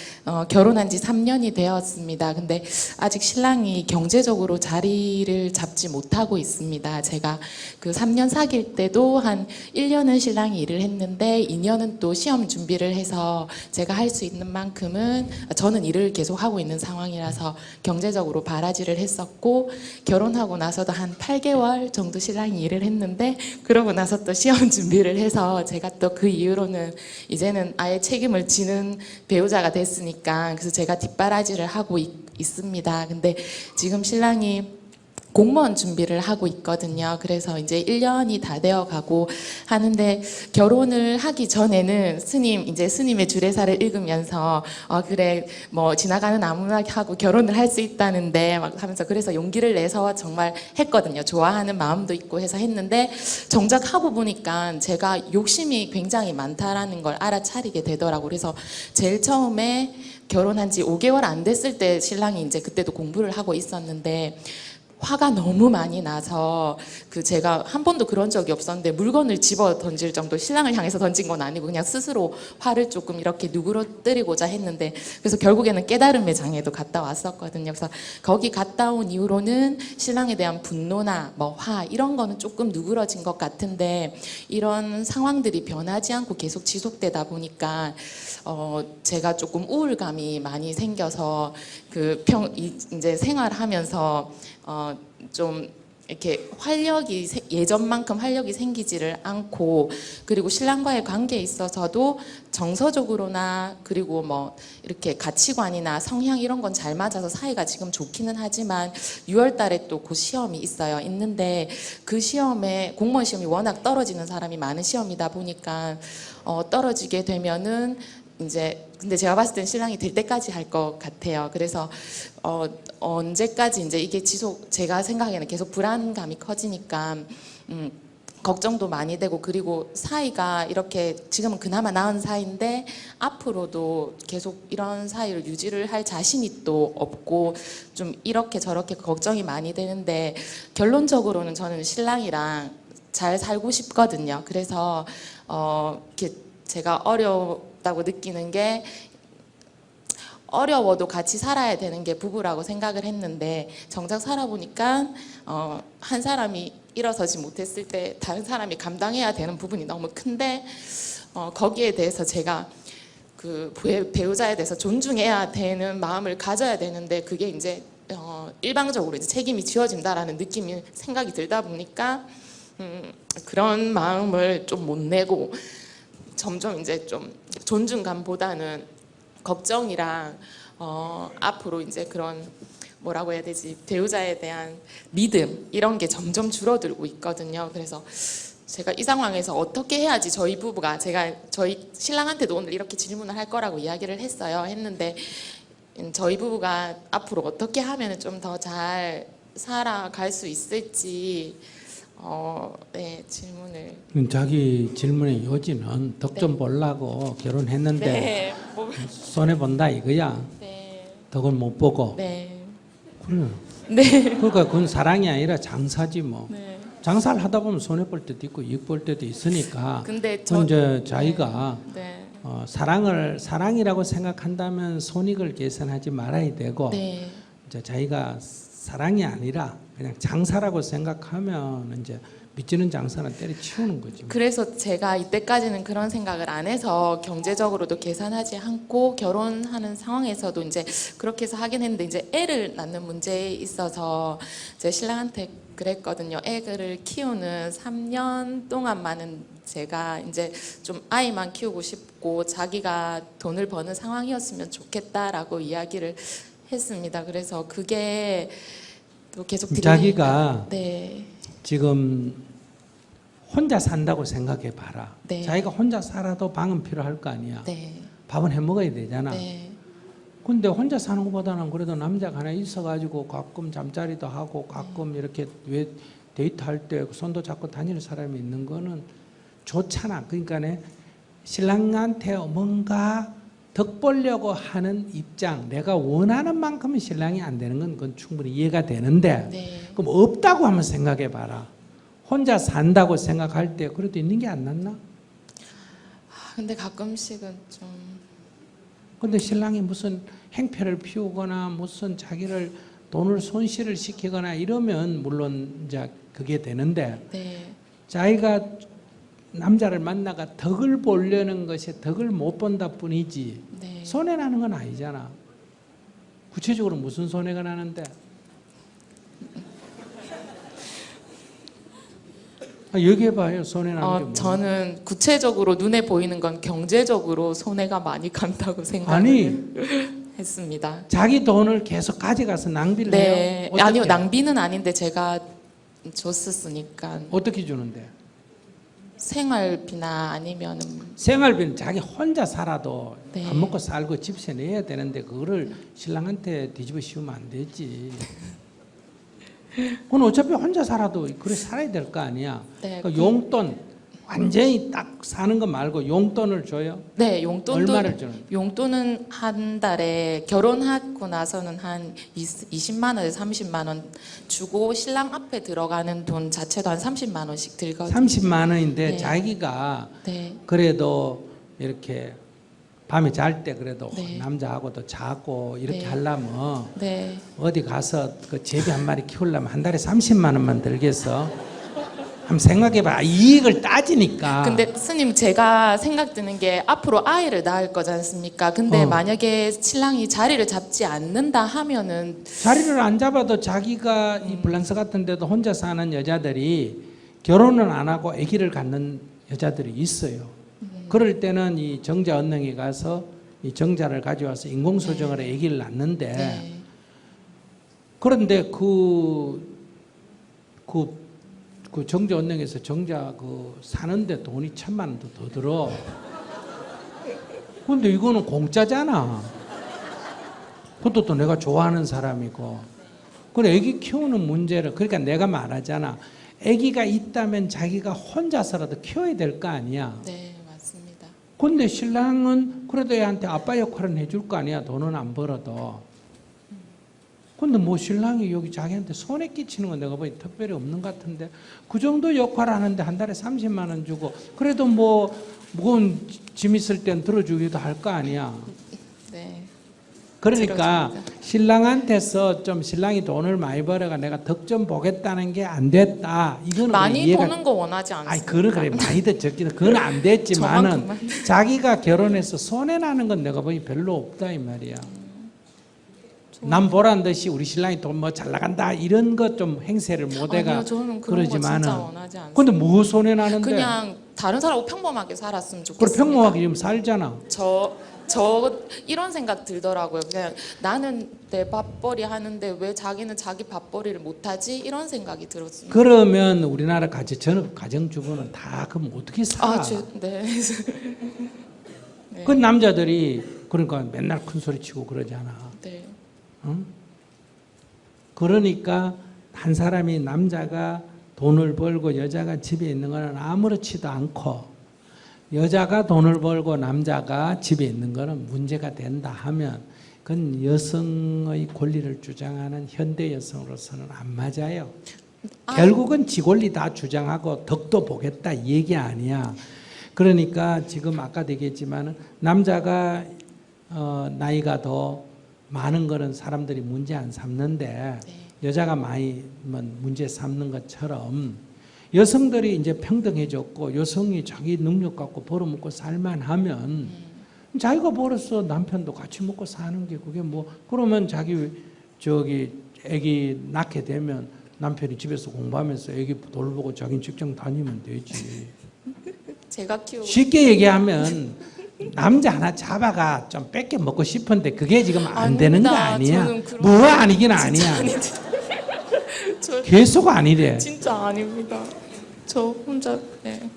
결혼한 지 3년이 되었습니다. 근데 아직 신랑이 경제적으로 자리를 잡지 못하고 있습니다. 제가 그 3년 사귈 때도 한 1년은 신랑이 일을 했는데 2년은 또 시험 준비를 해서 제가 할 수 있는 만큼은 저는 일을 계속 하고 있는 상황이라서 경제적으로 바라지를 했었고 결혼하고 나서도 한 8개월 정도 신랑이 일을 했는데 그러고 나서 또 시험 준비를 해서 제가 또 그 이후로는 이제는 아예 책임을 지는 배우자가 됐으니까 그래서 제가 뒷바라지를 하고 있습니다. 근데 지금 신랑이 공무원 준비를 하고 있거든요. 그래서 이제 1년이 다 되어 가고 하는데 결혼을 하기 전에는 이제 스님의 주례사를 읽으면서 그래 뭐 지나가는 아무나 하고 결혼을 할 수 있다는데 막 하면서 그래서 용기를 내서 정말 했거든요. 좋아하는 마음도 있고 해서 했는데 정작 하고 보니까 제가 욕심이 굉장히 많다라는 걸 알아차리게 되더라고요. 그래서 제일 처음에 결혼한 지 5개월 안 됐을 때 신랑이 이제 그때도 공부를 하고 있었는데 화가 너무 많이 나서 제가 한 번도 그런 적이 없었는데 물건을 집어 던질 정도 신랑을 향해서 던진 건 아니고 그냥 스스로 화를 조금 이렇게 누그러뜨리고자 했는데 그래서 결국에는 깨달음의 장에도 갔다 왔었거든요. 그래서 거기 갔다 온 이후로는 신랑에 대한 분노나 뭐 화 이런 거는 조금 누그러진 것 같은데 이런 상황들이 변하지 않고 계속 지속되다 보니까 제가 조금 우울감이 많이 생겨서 이제 생활하면서 좀 이렇게 예전만큼 활력이 생기지를 않고 그리고 신랑과의 관계에 있어서도 정서적으로나 그리고 뭐 이렇게 가치관이나 성향 이런 건 잘 맞아서 사이가 지금 좋기는 하지만 6월 달에 또 곧 시험이 있는데 그 시험에 공무원 시험이 워낙 떨어지는 사람이 많은 시험이다 보니까 떨어지게 되면은 이제 근데 제가 봤을 땐 신랑이 될 때까지 할 것 같아요. 그래서 언제까지 이제 이게 제가 생각에는 계속 불안감이 커지니까 걱정도 많이 되고 그리고 사이가 이렇게 지금은 그나마 나은 사이인데 앞으로도 계속 이런 사이를 유지를 할 자신이 또 없고 좀 이렇게 저렇게 걱정이 많이 되는데 결론적으로는 저는 신랑이랑 잘 살고 싶거든요. 그래서 이렇게 제가 어렵다고 느끼는 게 어려워도 같이 살아야 되는 게 부부라고 생각을 했는데 정작 살아보니까 한 사람이 일어서지 못했을 때 다른 사람이 감당해야 되는 부분이 너무 큰데 거기에 대해서 제가 그 배우자에 대해서 존중해야 되는 마음을 가져야 되는데 그게 이제 일방적으로 이제 책임이 지어진다라는 느낌이 생각이 들다 보니까 그런 마음을 좀 못 내고 점점 이제 좀 존중감보다는 걱정이랑 앞으로 이제 그런 뭐라고 해야 되지 배우자에 대한 믿음 이런 게 점점 줄어들고 있거든요. 그래서 제가 이 상황에서 어떻게 해야지 저희 부부가 제가 저희 신랑한테도 오늘 이렇게 질문을 할 거라고 이야기를 했는데 저희 부부가 앞으로 어떻게 하면 좀 더 잘 살아갈 수 있을지 네, 질문을. 자기 질문의 요지는 덕 좀 보려고 결혼했는데 네, 손해 본다 이거야. 네, 덕을 못 보고. 네, 그래. 네, 그러니까 그건 사랑이 아니라 장사지 뭐. 네. 장사를 하다 보면 손해 볼 때도 있고 이익 볼 때도 있으니까. 근데 그건 이제 자기가 네, 사랑이라고 생각한다면 손익을 계산하지 말아야 되고 네, 이제 자기가 사랑이 아니라 그냥 장사라고 생각하면 이제 빚지는 장사는 때려치우는 거지. 그래서 제가 이때까지는 그런 생각을 안 해서 경제적으로도 계산하지 않고 결혼하는 상황에서도 이제 그렇게 해서 하긴 했는데 이제 애를 낳는 문제에 있어서 제 신랑한테 그랬거든요. 애를 키우는 3년 동안만은 제가 이제 좀 아이만 키우고 싶고 자기가 돈을 버는 상황이었으면 좋겠다라고 이야기를 했습니다. 그래서 그게 또 계속 자기가 네, 지금 혼자 산다고 생각해 봐라. 네. 자기가 혼자 살아도 방은 필요할 거 아니야. 네, 밥은 해 먹어야 되잖아. 네, 근데 혼자 사는 것보다는 그래도 남자가 하나 있어가지고 가끔 잠자리도 하고 가끔 이렇게 왜 데이트할 때 손도 잡고 다니는 사람이 있는 거는 좋잖아. 그러니까 신랑한테 뭔가 덕 보려고 하는 입장, 내가 원하는 만큼은 신랑이 안 되는 건 그건 충분히 이해가 되는데 네. 그럼 없다고 한번 생각해 봐라. 혼자 산다고 생각할 때 그래도 있는 게 안 낫나? 근데 가끔씩은 좀 근데 신랑이 무슨 행패를 피우거나 무슨 자기를 돈을 손실을 시키거나 이러면 물론 이제 그게 되는데 네, 자기가 남자를 만나가 덕을 보려는 것이 덕을 못 본다 뿐이지 네. 손해 나는 건 아니잖아. 구체적으로 무슨 손해가 나는데? 얘기해봐요. 손해 나는 게 뭐야? 저는 구체적으로 눈에 보이는 건 경제적으로 손해가 많이 간다고 생각을 아니 했습니다. 자기 돈을 계속 가져가서 낭비를 네, 해요? 어떻게? 아니요 낭비는 아닌데 제가 줬었으니까 어떻게 주는데? 생활비나 아니면은 생활비는 자기 혼자 살아도 네. 밥 먹고 살고 집세 내야 되는데 그거를 신랑한테 뒤집어 씌우면 안 되지. 그건 어차피 혼자 살아도 그래 살아야 될 거 아니야. 네, 그러니까 용돈 완전히 딱 사는 거 말고 용돈을 줘요? 네, 용돈도 얼마를 주는? 용돈은 한 달에 결혼하고 나서는 한 20만 원에서 30만 원 주고 신랑 앞에 들어가는 돈 자체도 한 30만 원씩 들거든요. 30만 원인데 네. 자기가 네, 그래도 이렇게 밤에 잘 때 그래도 네. 남자하고도 자고 이렇게 네. 하려면 네. 어디 가서 그 제비 한 마리 키우려면 한 달에 30만 원만 들겠어? 한번 생각해봐. 이익을 따지니까. 근데 스님 제가 생각 드는 게 앞으로 아이를 낳을 거지 않습니까? 근데 만약에 신랑이 자리를 잡지 않는다 하면은 자리를 안 잡아도 자기가 이 불란서 같은 데도 혼자 사는 여자들이 결혼은 안 하고 아기를 갖는 여자들이 있어요. 그럴 때는 이 정자 언능에 가서 이 정자를 가져와서 인공소정으로 아기를 낳는데 네. 그런데 그 정자 언능에서 정자 사는데 돈이 1,000만 원도 더 들어. 근데 이거는 공짜잖아. 그것도 또 내가 좋아하는 사람이고. 그래 애기 키우는 문제를 그러니까 내가 말하잖아. 애기가 있다면 자기가 혼자서라도 키워야 될 거 아니야. 네, 맞습니다. 근데 신랑은 그래도 애한테 아빠 역할은 해줄 거 아니야. 돈은 안 벌어도. 근데 뭐 신랑이 여기 자기한테 손해 끼치는 건 내가 보기 특별히 없는 것 같은데 그 정도 역할 하는데 한 달에 30만 원 주고 그래도 뭐 무거운 짐 있을 땐 들어주기도 할 거 아니야. 네. 그러니까 들어줍니다. 신랑한테서 좀 신랑이 돈을 많이 벌어가 내가 덕 좀 보겠다는 게 안 됐다. 이거는 많이 이해가. 버는 거 원하지 않습니다. 아니 그래 많이들 적기는 그건 안 됐지만은 저만큼만. 자기가 결혼해서 손해 나는 건 내가 보기 별로 없다 이 말이야. 남 보란 듯이 우리 신랑이 돈 뭐 잘 나간다 이런 것 좀 행세를 못해가 아니요, 저는 그런 거 그러지만은 진짜 원하지 않습니다. 근데 뭐 손해 나는데? 그냥 다른 사람하고 평범하게 살았으면 그래 좋겠습니다. 평범하게 지금 살잖아. 저 이런 생각 들더라고요. 그냥 나는 내 밥벌이 하는데 왜 자기는 자기 밥벌이를 못하지? 이런 생각이 들었습니다. 그러면 우리나라 가정주부는 다 그럼 어떻게 살아? 네. 그 남자들이 그러니까 맨날 큰 소리 치고 그러잖아. 네. 응? 그러니까 한 사람이 남자가 돈을 벌고 여자가 집에 있는 거는 아무렇지도 않고 여자가 돈을 벌고 남자가 집에 있는 거는 문제가 된다 하면 그건 여성의 권리를 주장하는 현대 여성으로서는 안 맞아요. 결국은 지 권리 다 주장하고 덕도 보겠다 이 얘기 아니야. 그러니까 지금 아까도 얘기했지만 남자가 나이가 더 많은 거는 사람들이 문제 안 삼는데 여자가 많이 문제 삼는 것처럼 여성들이 이제 평등해졌고 여성이 자기 능력 갖고 벌어먹고 살만하면 자기가 벌어서 남편도 같이 먹고 사는 게 그게 뭐 그러면 자기 애기 낳게 되면 남편이 집에서 공부하면서 애기 돌보고 자기는 직장 다니면 되지. 제가 키우고 쉽게 얘기하면 남자 하나 잡아가 좀 뺏겨 먹고 싶은데 그게 지금 안 되는 거 아니야. 저는 그런 뭐 아니긴 아니야. 저 계속 아니래. 진짜 아닙니다. 저 혼자 네.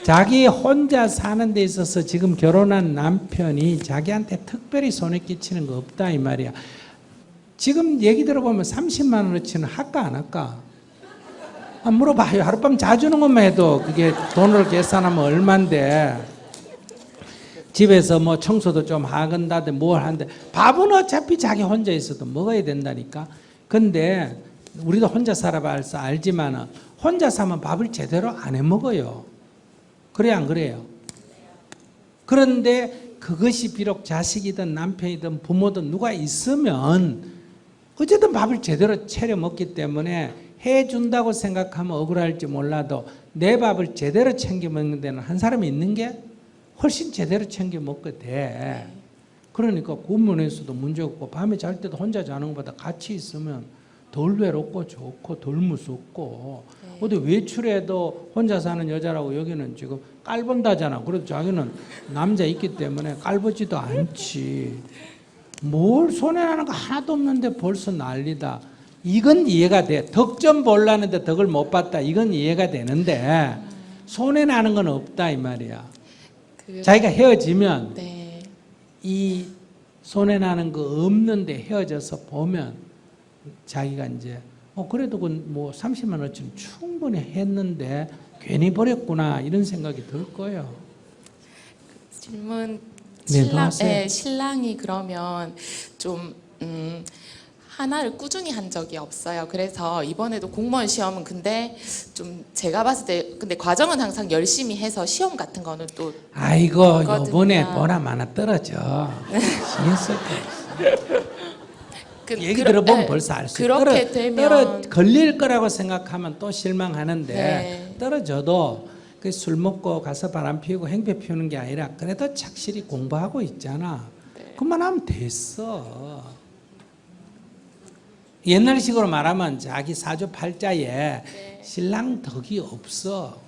자기 혼자 사는 데 있어서 지금 결혼한 남편이 자기한테 특별히 손에 끼치는 거 없다 이 말이야. 지금 얘기 들어보면 30만 원어치는 할까 안 할까? 물어봐요. 하룻밤 자주는 것만 해도 그게 돈으로 계산하면 얼만데 집에서 뭐 청소도 좀 하건다든 뭘 하는데 밥은 어차피 자기 혼자 있어도 먹어야 된다니까. 근데 우리도 혼자 살아봐서 알지만 혼자 사면 밥을 제대로 안 해 먹어요. 그래야 안 그래요? 그런데 그것이 비록 자식이든 남편이든 부모든 누가 있으면 어쨌든 밥을 제대로 차려 먹기 때문에 해준다고 생각하면 억울할지 몰라도 내 밥을 제대로 챙겨 먹는 데는 한 사람이 있는 게 훨씬 제대로 챙겨 먹게 돼. 그러니까 그 면에서도 문제 없고 밤에 잘 때도 혼자 자는 것보다 같이 있으면 덜 외롭고 좋고 덜 무섭고 어디 외출해도 혼자 사는 여자라고 여기는 지금 깔본다잖아. 그래도 자기는 남자 있기 때문에 깔보지도 않지. 뭘 손해나는 거 하나도 없는데 벌써 난리다. 이건 이해가 돼. 덕 좀 보려는데 덕을 못 봤다. 이건 이해가 되는데 손해나는 건 없다 이 말이야. 자기가 헤어지면 네. 이 손해나는 거 없는데 헤어져서 보면 자기가 이제 그래도 뭐 30만 원어치는 충분히 했는데 괜히 버렸구나 이런 생각이 들 거예요. 질문 네, 더 하세요. 네, 신랑이 그러면 좀 하나를 꾸준히 한 적이 없어요. 그래서 이번에도 공무원 시험은 근데 좀 제가 봤을 때 근데 과정은 항상 열심히 해서 시험 같은 거는 또 아이고 그거거든요. 요번에 보나 마나 떨어져. 신경 쓸 거. 얘기 들어보면 벌써 알 수 있어. 그렇게 되면 걸릴 거라고 생각하면 또 실망하는데 네. 떨어져도 그 술 먹고 가서 바람 피우고 행패 피우는 게 아니라 그래도 착실히 공부하고 있잖아. 그만하면 됐어. 옛날식으로 말하면 자기 사주팔자에 신랑 덕이 없어.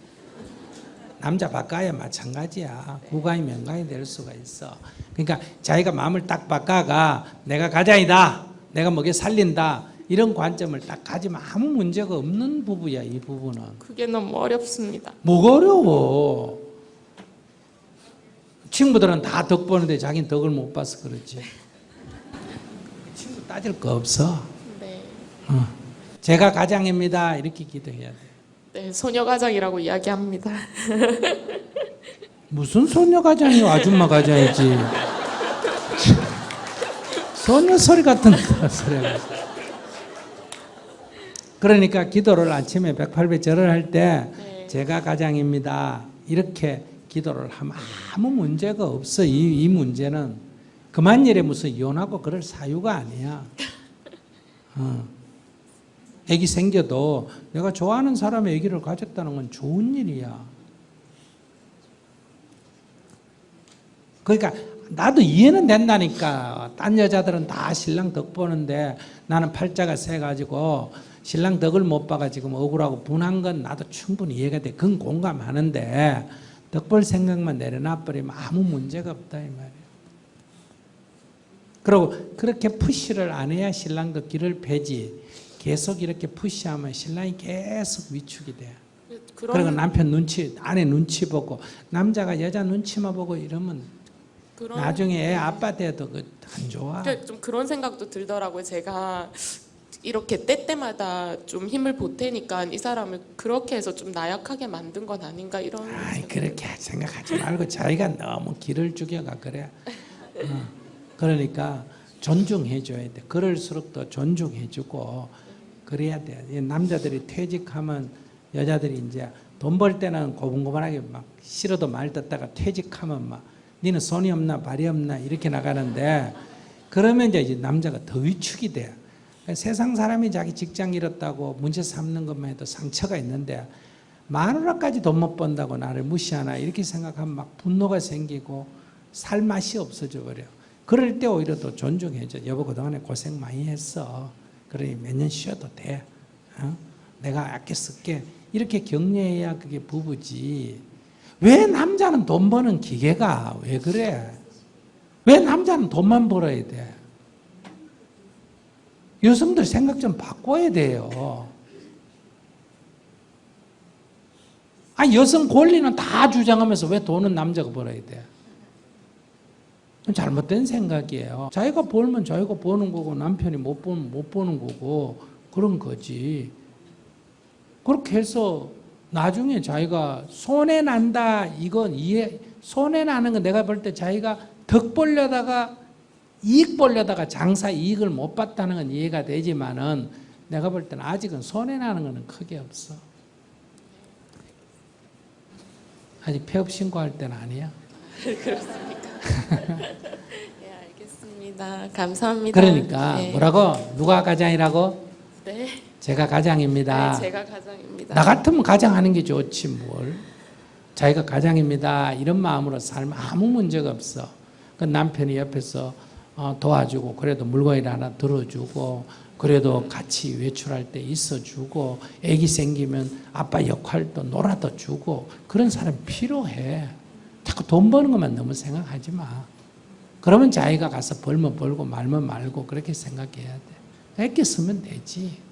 남자 바꿔야 마찬가지야. 구가이 명가이 될 수가 있어. 그러니까 자기가 마음을 딱 바꿔가 내가 가장이다. 내가 먹여 살린다. 이런 관점을 딱 가지면 아무 문제가 없는 부부야. 이 부부는. 그게 너무 어렵습니다. 뭐가 어려워. 친구들은 다 덕 보는데 자기는 덕을 못 봐서 그렇지. 친구 따질 거 없어. 네. 제가 가장입니다. 이렇게 기도해야 돼. 네, 소녀 가장이라고 이야기합니다. 무슨 소녀 가장이요? 아줌마 가장이지. 소녀 소리 같은 소리가. 그러니까 기도를 아침에 108배 절을 할 때 제가 가장입니다. 이렇게 기도를 하면 아무 문제가 없어. 이 문제는 그만 일에 무슨 이혼하고 그럴 사유가 아니야. 애기 생겨도 내가 좋아하는 사람의 애기를 가졌다는 건 좋은 일이야. 그러니까 나도 이해는 된다니까. 딴 여자들은 다 신랑 덕 보는데 나는 팔자가 세가지고 신랑 덕을 못 봐가 지금 억울하고 분한 건 나도 충분히 이해가 돼. 그건 공감하는데 덕 볼 생각만 내려놔버리면 아무 문제가 없다 이 말이야. 그리고 그렇게 푸시를 안 해야 신랑도 길을 패지. 계속 이렇게 푸시하면 신랑이 계속 위축이 돼. 그리고 남편 눈치, 아내 눈치 보고 남자가 여자 눈치만 보고 이러면 그런 나중에 애 아빠 돼도 안 좋아. 그러니까 좀 그런 생각도 들더라고요. 제가 이렇게 때때마다 좀 힘을 보태니까 이 사람을 그렇게 해서 좀 나약하게 만든 건 아닌가 이런. 아이, 그렇게 생각하지 말고 자기가 너무 기를 죽여가 그래. 그러니까 존중해 줘야 돼. 그럴수록 더 존중해 주고 그래야 돼. 이 남자들이 퇴직하면 여자들이 이제 돈 벌 때는 고분고분하게 막 싫어도 말 듣다가 퇴직하면 막 니는 손이 없나 발이 없나 이렇게 나가는데, 그러면 이제 남자가 더 위축이 돼. 세상 사람이 자기 직장 잃었다고 문제 삼는 것만 해도 상처가 있는데, 마누라까지 돈 못 번다고 나를 무시하나 이렇게 생각하면 막 분노가 생기고 살 맛이 없어져 버려. 그럴 때 오히려 더 존중해줘. 여보 그동안에 고생 많이 했어. 그러니 몇 년 쉬어도 돼. 내가 아껴 쓸게. 이렇게 격려해야 그게 부부지. 왜 남자는 돈 버는 기계가 왜 그래? 왜 남자는 돈만 벌어야 돼? 여성들 생각 좀 바꿔야 돼요. 여성 권리는 다 주장하면서 왜 돈은 남자가 벌어야 돼? 잘못된 생각이에요. 자기가 벌면 자기가 버는 거고 남편이 못 벌면 못 버는 거고 그런 거지. 그렇게 해서 나중에 자기가 손해 난다 이건 이해. 손해 나는 건 내가 볼 때 자기가 덕 벌려다가 이익 벌려다가 장사 이익을 못 봤다는 건 이해가 되지만은 내가 볼 때는 아직은 손해 나는 거는 크게 없어. 아직 폐업 신고할 때는 아니야. 그렇습니까? 네, 알겠습니다. 감사합니다. 그러니까 네. 뭐라고? 누가 가장이라고? 네. 제가 가장입니다. 네, 제가 가장입니다. 나 같으면 가장하는 게 좋지 뭘. 자기가 가장입니다. 이런 마음으로 살면 아무 문제가 없어. 그 남편이 옆에서 도와주고 그래도 물건이라 하나 들어주고 그래도 같이 외출할 때 있어주고 애기 생기면 아빠 역할도 놀아도 주고 그런 사람 필요해. 자꾸 돈 버는 것만 너무 생각하지 마. 그러면 자기가 가서 벌면 벌고 말면 말고 그렇게 생각해야 돼. 애껴 쓰면 되지.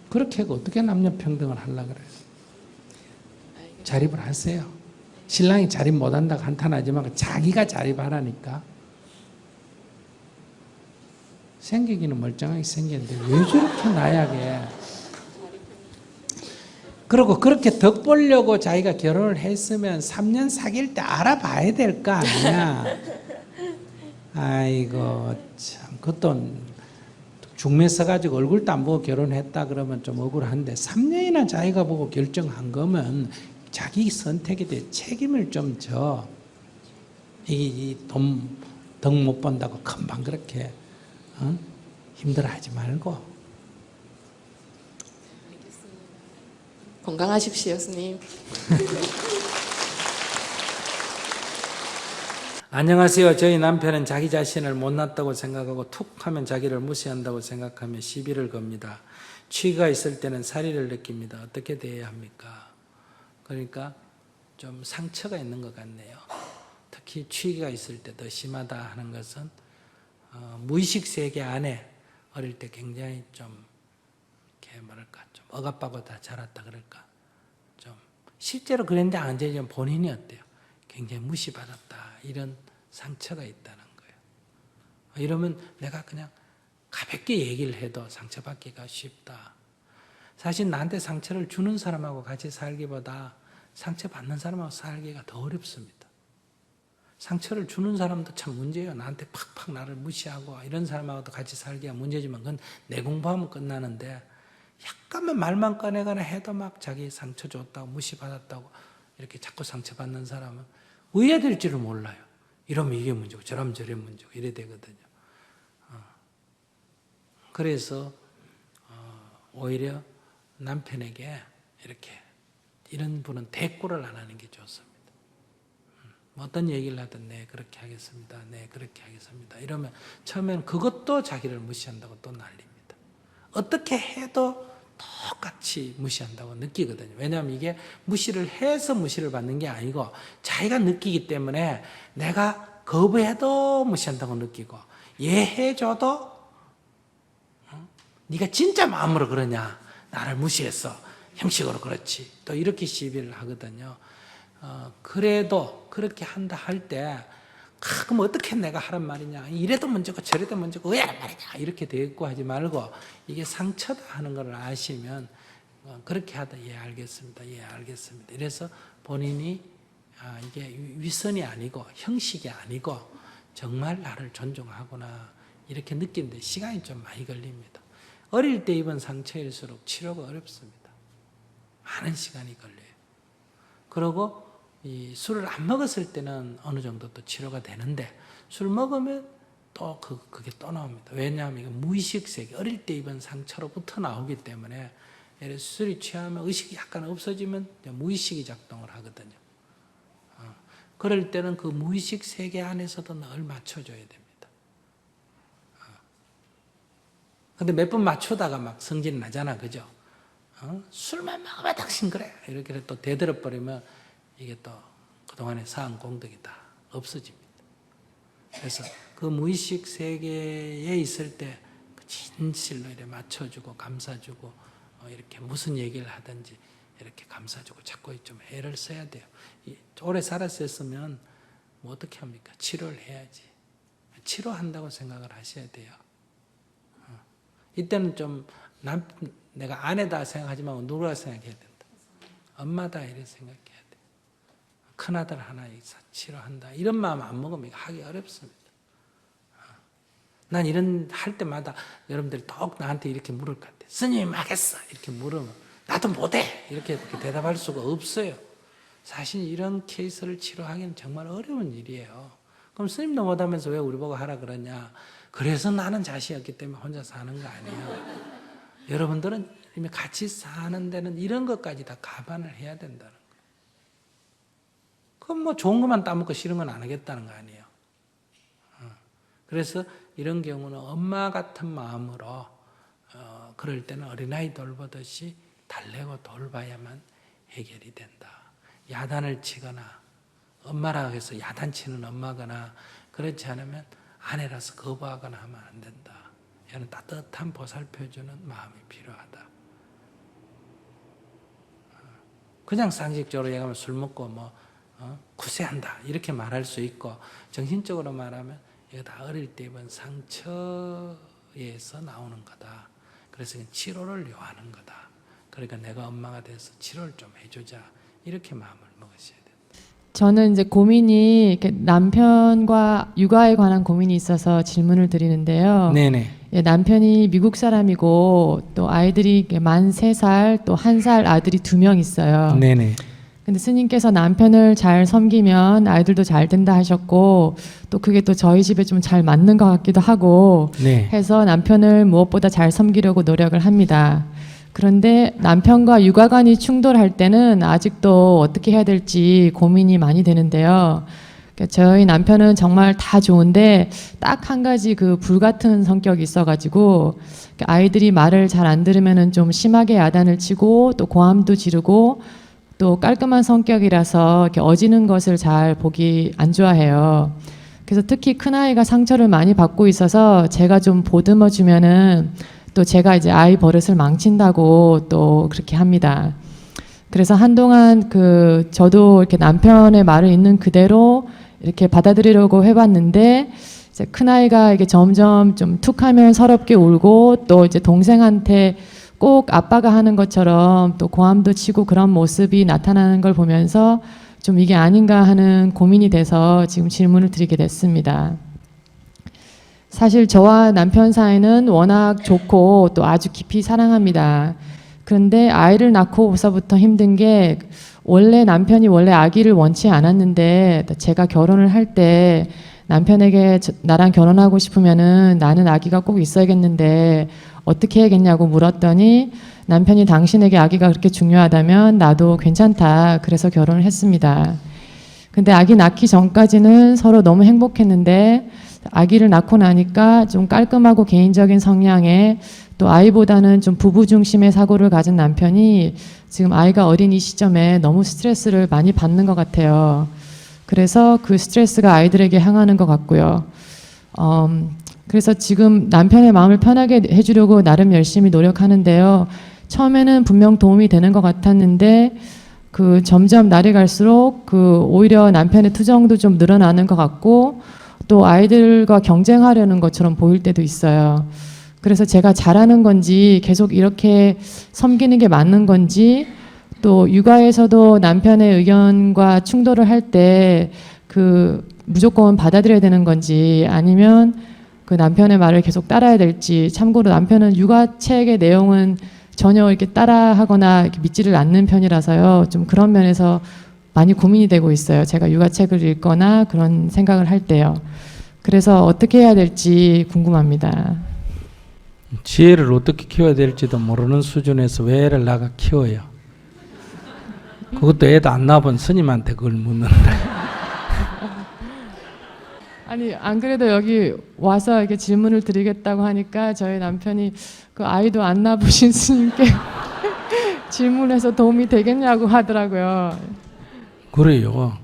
그렇게 하고 어떻게 남녀평등을 하려고 그래요? 자립을 하세요. 신랑이 자립 못한다고 한탄하지 말고 자기가 자립하라니까. 생기기는 멀쩡하게 생겼는데 왜 저렇게 나약해? 그리고 그렇게 덕 보려고 자기가 결혼을 했으면 3년 사귈 때 알아봐야 될 거 아니야. 아이고 참 그것도 중매 써가지고 얼굴도 안 보고 결혼했다 그러면 좀 억울한데 3년이나 자기가 보고 결정한 거면 자기 선택에 대해 책임을 좀 져. 덕 못 번다고 금방 그렇게 힘들어하지 말고. 건강하십시오, 스님. 안녕하세요. 저희 남편은 자기 자신을 못났다고 생각하고 툭 하면 자기를 무시한다고 생각하며 시비를 겁니다. 취가 있을 때는 사리를 느낍니다. 어떻게 대해야 합니까? 그러니까 좀 상처가 있는 것 같네요. 특히 취가 있을 때 더 심하다 하는 것은 무의식 세계 안에 어릴 때 굉장히 좀 이렇게 뭐랄까 좀 억압받고 다 자랐다 그럴까 좀 실제로 그랬는데 안 되지만 본인이 어때요? 굉장히 무시받았다 이런 상처가 있다는 거예요. 이러면 내가 그냥 가볍게 얘기를 해도 상처받기가 쉽다. 사실 나한테 상처를 주는 사람하고 같이 살기보다 상처받는 사람하고 살기가 더 어렵습니다. 상처를 주는 사람도 참 문제예요. 나한테 팍팍 나를 무시하고 이런 사람하고도 같이 살기가 문제지만 그건 내 공부하면 끝나는데 약간만 말만 꺼내거나 해도 막 자기 상처 줬다고 무시받았다고 이렇게 자꾸 상처받는 사람은 의아될 줄을 몰라요. 이러면 이게 문제고 저러면 저래 문제고 이래 되거든요. 그래서 오히려 남편에게 이렇게 이런 분은 대꾸를 안 하는 게 좋습니다. 어떤 얘기를 하든 네 그렇게 하겠습니다. 네 그렇게 하겠습니다. 이러면 처음에는 그것도 자기를 무시한다고 또 난립니다. 어떻게 해도 똑같이 무시한다고 느끼거든요. 왜냐하면 이게 무시를 해서 무시를 받는 게 아니고 자기가 느끼기 때문에 내가 거부해도 무시한다고 느끼고 예해줘도 네가 진짜 마음으로 그러냐 나를 무시했어 형식으로 그렇지 또 이렇게 시비를 하거든요. 그래도 그렇게 한다 할 때 그럼 어떻게 내가 하란 말이냐, 이래도 문제고 저래도 문제고 왜 하란 말이냐 이렇게 대꾸 하지 말고 이게 상처다 하는 걸 아시면 그렇게 하다 예 알겠습니다, 예 알겠습니다. 이래서 본인이 이게 위선이 아니고 형식이 아니고 정말 나를 존중하구나 이렇게 느끼는데 시간이 좀 많이 걸립니다. 어릴 때 입은 상처일수록 치료가 어렵습니다. 많은 시간이 걸려요. 그리고 이 술을 안 먹었을 때는 어느 정도 또 치료가 되는데 술 먹으면 또 그게 또 나옵니다. 왜냐하면 이거 무의식 세계, 어릴 때 입은 상처로부터 나오기 때문에 예를 술이 취하면 의식이 약간 없어지면 무의식이 작동을 하거든요. 그럴 때는 그 무의식 세계 안에서도 늘 맞춰줘야 됩니다. 근데 몇 번 맞추다가 막 성질 나잖아, 그죠? 술만 먹으면 당신 그래 이렇게 또 대들어버리면 이게 또 그동안의 쌓은 공덕이 다 없어집니다. 그래서 그 무의식 세계에 있을 때 진실로 이렇게 맞춰주고 감싸주고 이렇게 무슨 얘기를 하든지 이렇게 감싸주고 자꾸 좀 애를 써야 돼요. 오래 살았었으면 뭐 어떻게 합니까? 치료를 해야지. 치료한다고 생각을 하셔야 돼요. 이때는 좀 내가 아내다 생각하지 말고 누구라 생각해야 된다. 엄마다 이렇게 생각해야 돼. 큰아들 하나 치료한다. 이런 마음 안 먹으면 이거 하기 어렵습니다. 난 이런 할 때마다 여러분들이 꼭 나한테 이렇게 물을 것 같아. 스님이 하겠어. 이렇게 물으면 나도 못해. 이렇게 대답할 수가 없어요. 사실 이런 케이스를 치료하기는 정말 어려운 일이에요. 그럼 스님도 못하면서 왜 우리 보고 하라 그러냐. 그래서 나는 자식이었기 때문에 혼자 사는 거 아니에요. 여러분들은 이미 같이 사는 데는 이런 것까지 다 감안을 해야 된다는 거예요. 그럼 뭐 좋은 것만 따먹고 싫은 건 안 하겠다는 거 아니에요. 그래서 이런 경우는 엄마 같은 마음으로 그럴 때는 어린아이 돌보듯이 달래고 돌봐야만 해결이 된다. 야단을 치거나 엄마라고 해서 야단치는 엄마거나 그렇지 않으면 아내라서 거부하거나 하면 안 된다. 이는 따뜻한 보살펴주는 마음이 필요하다. 그냥 상식적으로 얘기하면 술 먹고 구세한다 이렇게 말할 수 있고 정신적으로 말하면 이거 다 어릴 때 입은 상처에서 나오는 거다. 그래서 치료를 요하는 거다. 그러니까 내가 엄마가 돼서 치료를 좀 해주자 이렇게 마음을 먹으셔야 돼요. 저는 이제 고민이 이렇게 남편과 육아에 관한 고민이 있어서 질문을 드리는데요. 네네. 예, 남편이 미국 사람이고 또 아이들이 만 3살 또 1살 아들이 2명 있어요. 네네. 근데 스님께서 남편을 잘 섬기면 아이들도 잘 된다 하셨고 또 그게 또 저희 집에 좀 잘 맞는 것 같기도 하고 네. 해서 남편을 무엇보다 잘 섬기려고 노력을 합니다. 그런데 남편과 육아관이 충돌할 때는 아직도 어떻게 해야 될지 고민이 많이 되는데요. 저희 남편은 정말 다 좋은데 딱 한 가지 그 불같은 성격이 있어가지고 아이들이 말을 잘 안 들으면은 좀 심하게 야단을 치고 또 고함도 지르고 또 깔끔한 성격이라서 이렇게 어지는 것을 잘 보기 안 좋아해요. 그래서 특히 큰아이가 상처를 많이 받고 있어서 제가 좀 보듬어 주면은 또 제가 이제 아이 버릇을 망친다고 또 그렇게 합니다. 그래서 한동안 저도 이렇게 남편의 말을 있는 그대로 이렇게 받아들이려고 해봤는데 이제 큰아이가 이게 점점 좀 툭하면 서럽게 울고 또 이제 동생한테 꼭 아빠가 하는 것처럼 또 고함도 치고 그런 모습이 나타나는 걸 보면서 좀 이게 아닌가 하는 고민이 돼서 지금 질문을 드리게 됐습니다. 사실 저와 남편 사이는 워낙 좋고 또 아주 깊이 사랑합니다. 그런데 아이를 낳고서부터 힘든 게 원래 남편이 원래 아기를 원치 않았는데 제가 결혼을 할 때 남편에게 나랑 결혼하고 싶으면은 나는 아기가 꼭 있어야겠는데 어떻게 해야겠냐고 물었더니 남편이 당신에게 아기가 그렇게 중요하다면 나도 괜찮다. 그래서 결혼을 했습니다. 근데 아기 낳기 전까지는 서로 너무 행복했는데 아기를 낳고 나니까 좀 깔끔하고 개인적인 성향의 또 아이보다는 좀 부부 중심의 사고를 가진 남편이 지금 아이가 어린 이 시점에 너무 스트레스를 많이 받는 것 같아요. 그래서 그 스트레스가 아이들에게 향하는 것 같고요. 그래서 지금 남편의 마음을 편하게 해주려고 나름 열심히 노력하는데요. 처음에는 분명 도움이 되는 것 같았는데 그 점점 날이 갈수록 그 오히려 남편의 투정도 좀 늘어나는 것 같고 또 아이들과 경쟁하려는 것처럼 보일 때도 있어요. 그래서 제가 잘하는 건지 계속 이렇게 섬기는 게 맞는 건지 또 육아에서도 남편의 의견과 충돌을 할 때 그 무조건 받아들여야 되는 건지 아니면 그 남편의 말을 계속 따라야 될지. 참고로 남편은 육아책의 내용은 전혀 이렇게 따라하거나 이렇게 믿지를 않는 편이라서요. 좀 그런 면에서 많이 고민이 되고 있어요. 제가 육아책을 읽거나 그런 생각을 할 때요. 그래서 어떻게 해야 될지 궁금합니다. 지혜를 어떻게 키워야 될지도 모르는 수준에서 왜 애를 낳아 키워요? 그것도 애도 안 낳아본 스님한테 그걸 묻는다. 아니 안 그래도 여기 와서 이렇게 질문을 드리겠다고 하니까 저희 남편이 그 아이도 안 낳아보신 스님께 질문해서 도움이 되겠냐고 하더라고요. 그래요.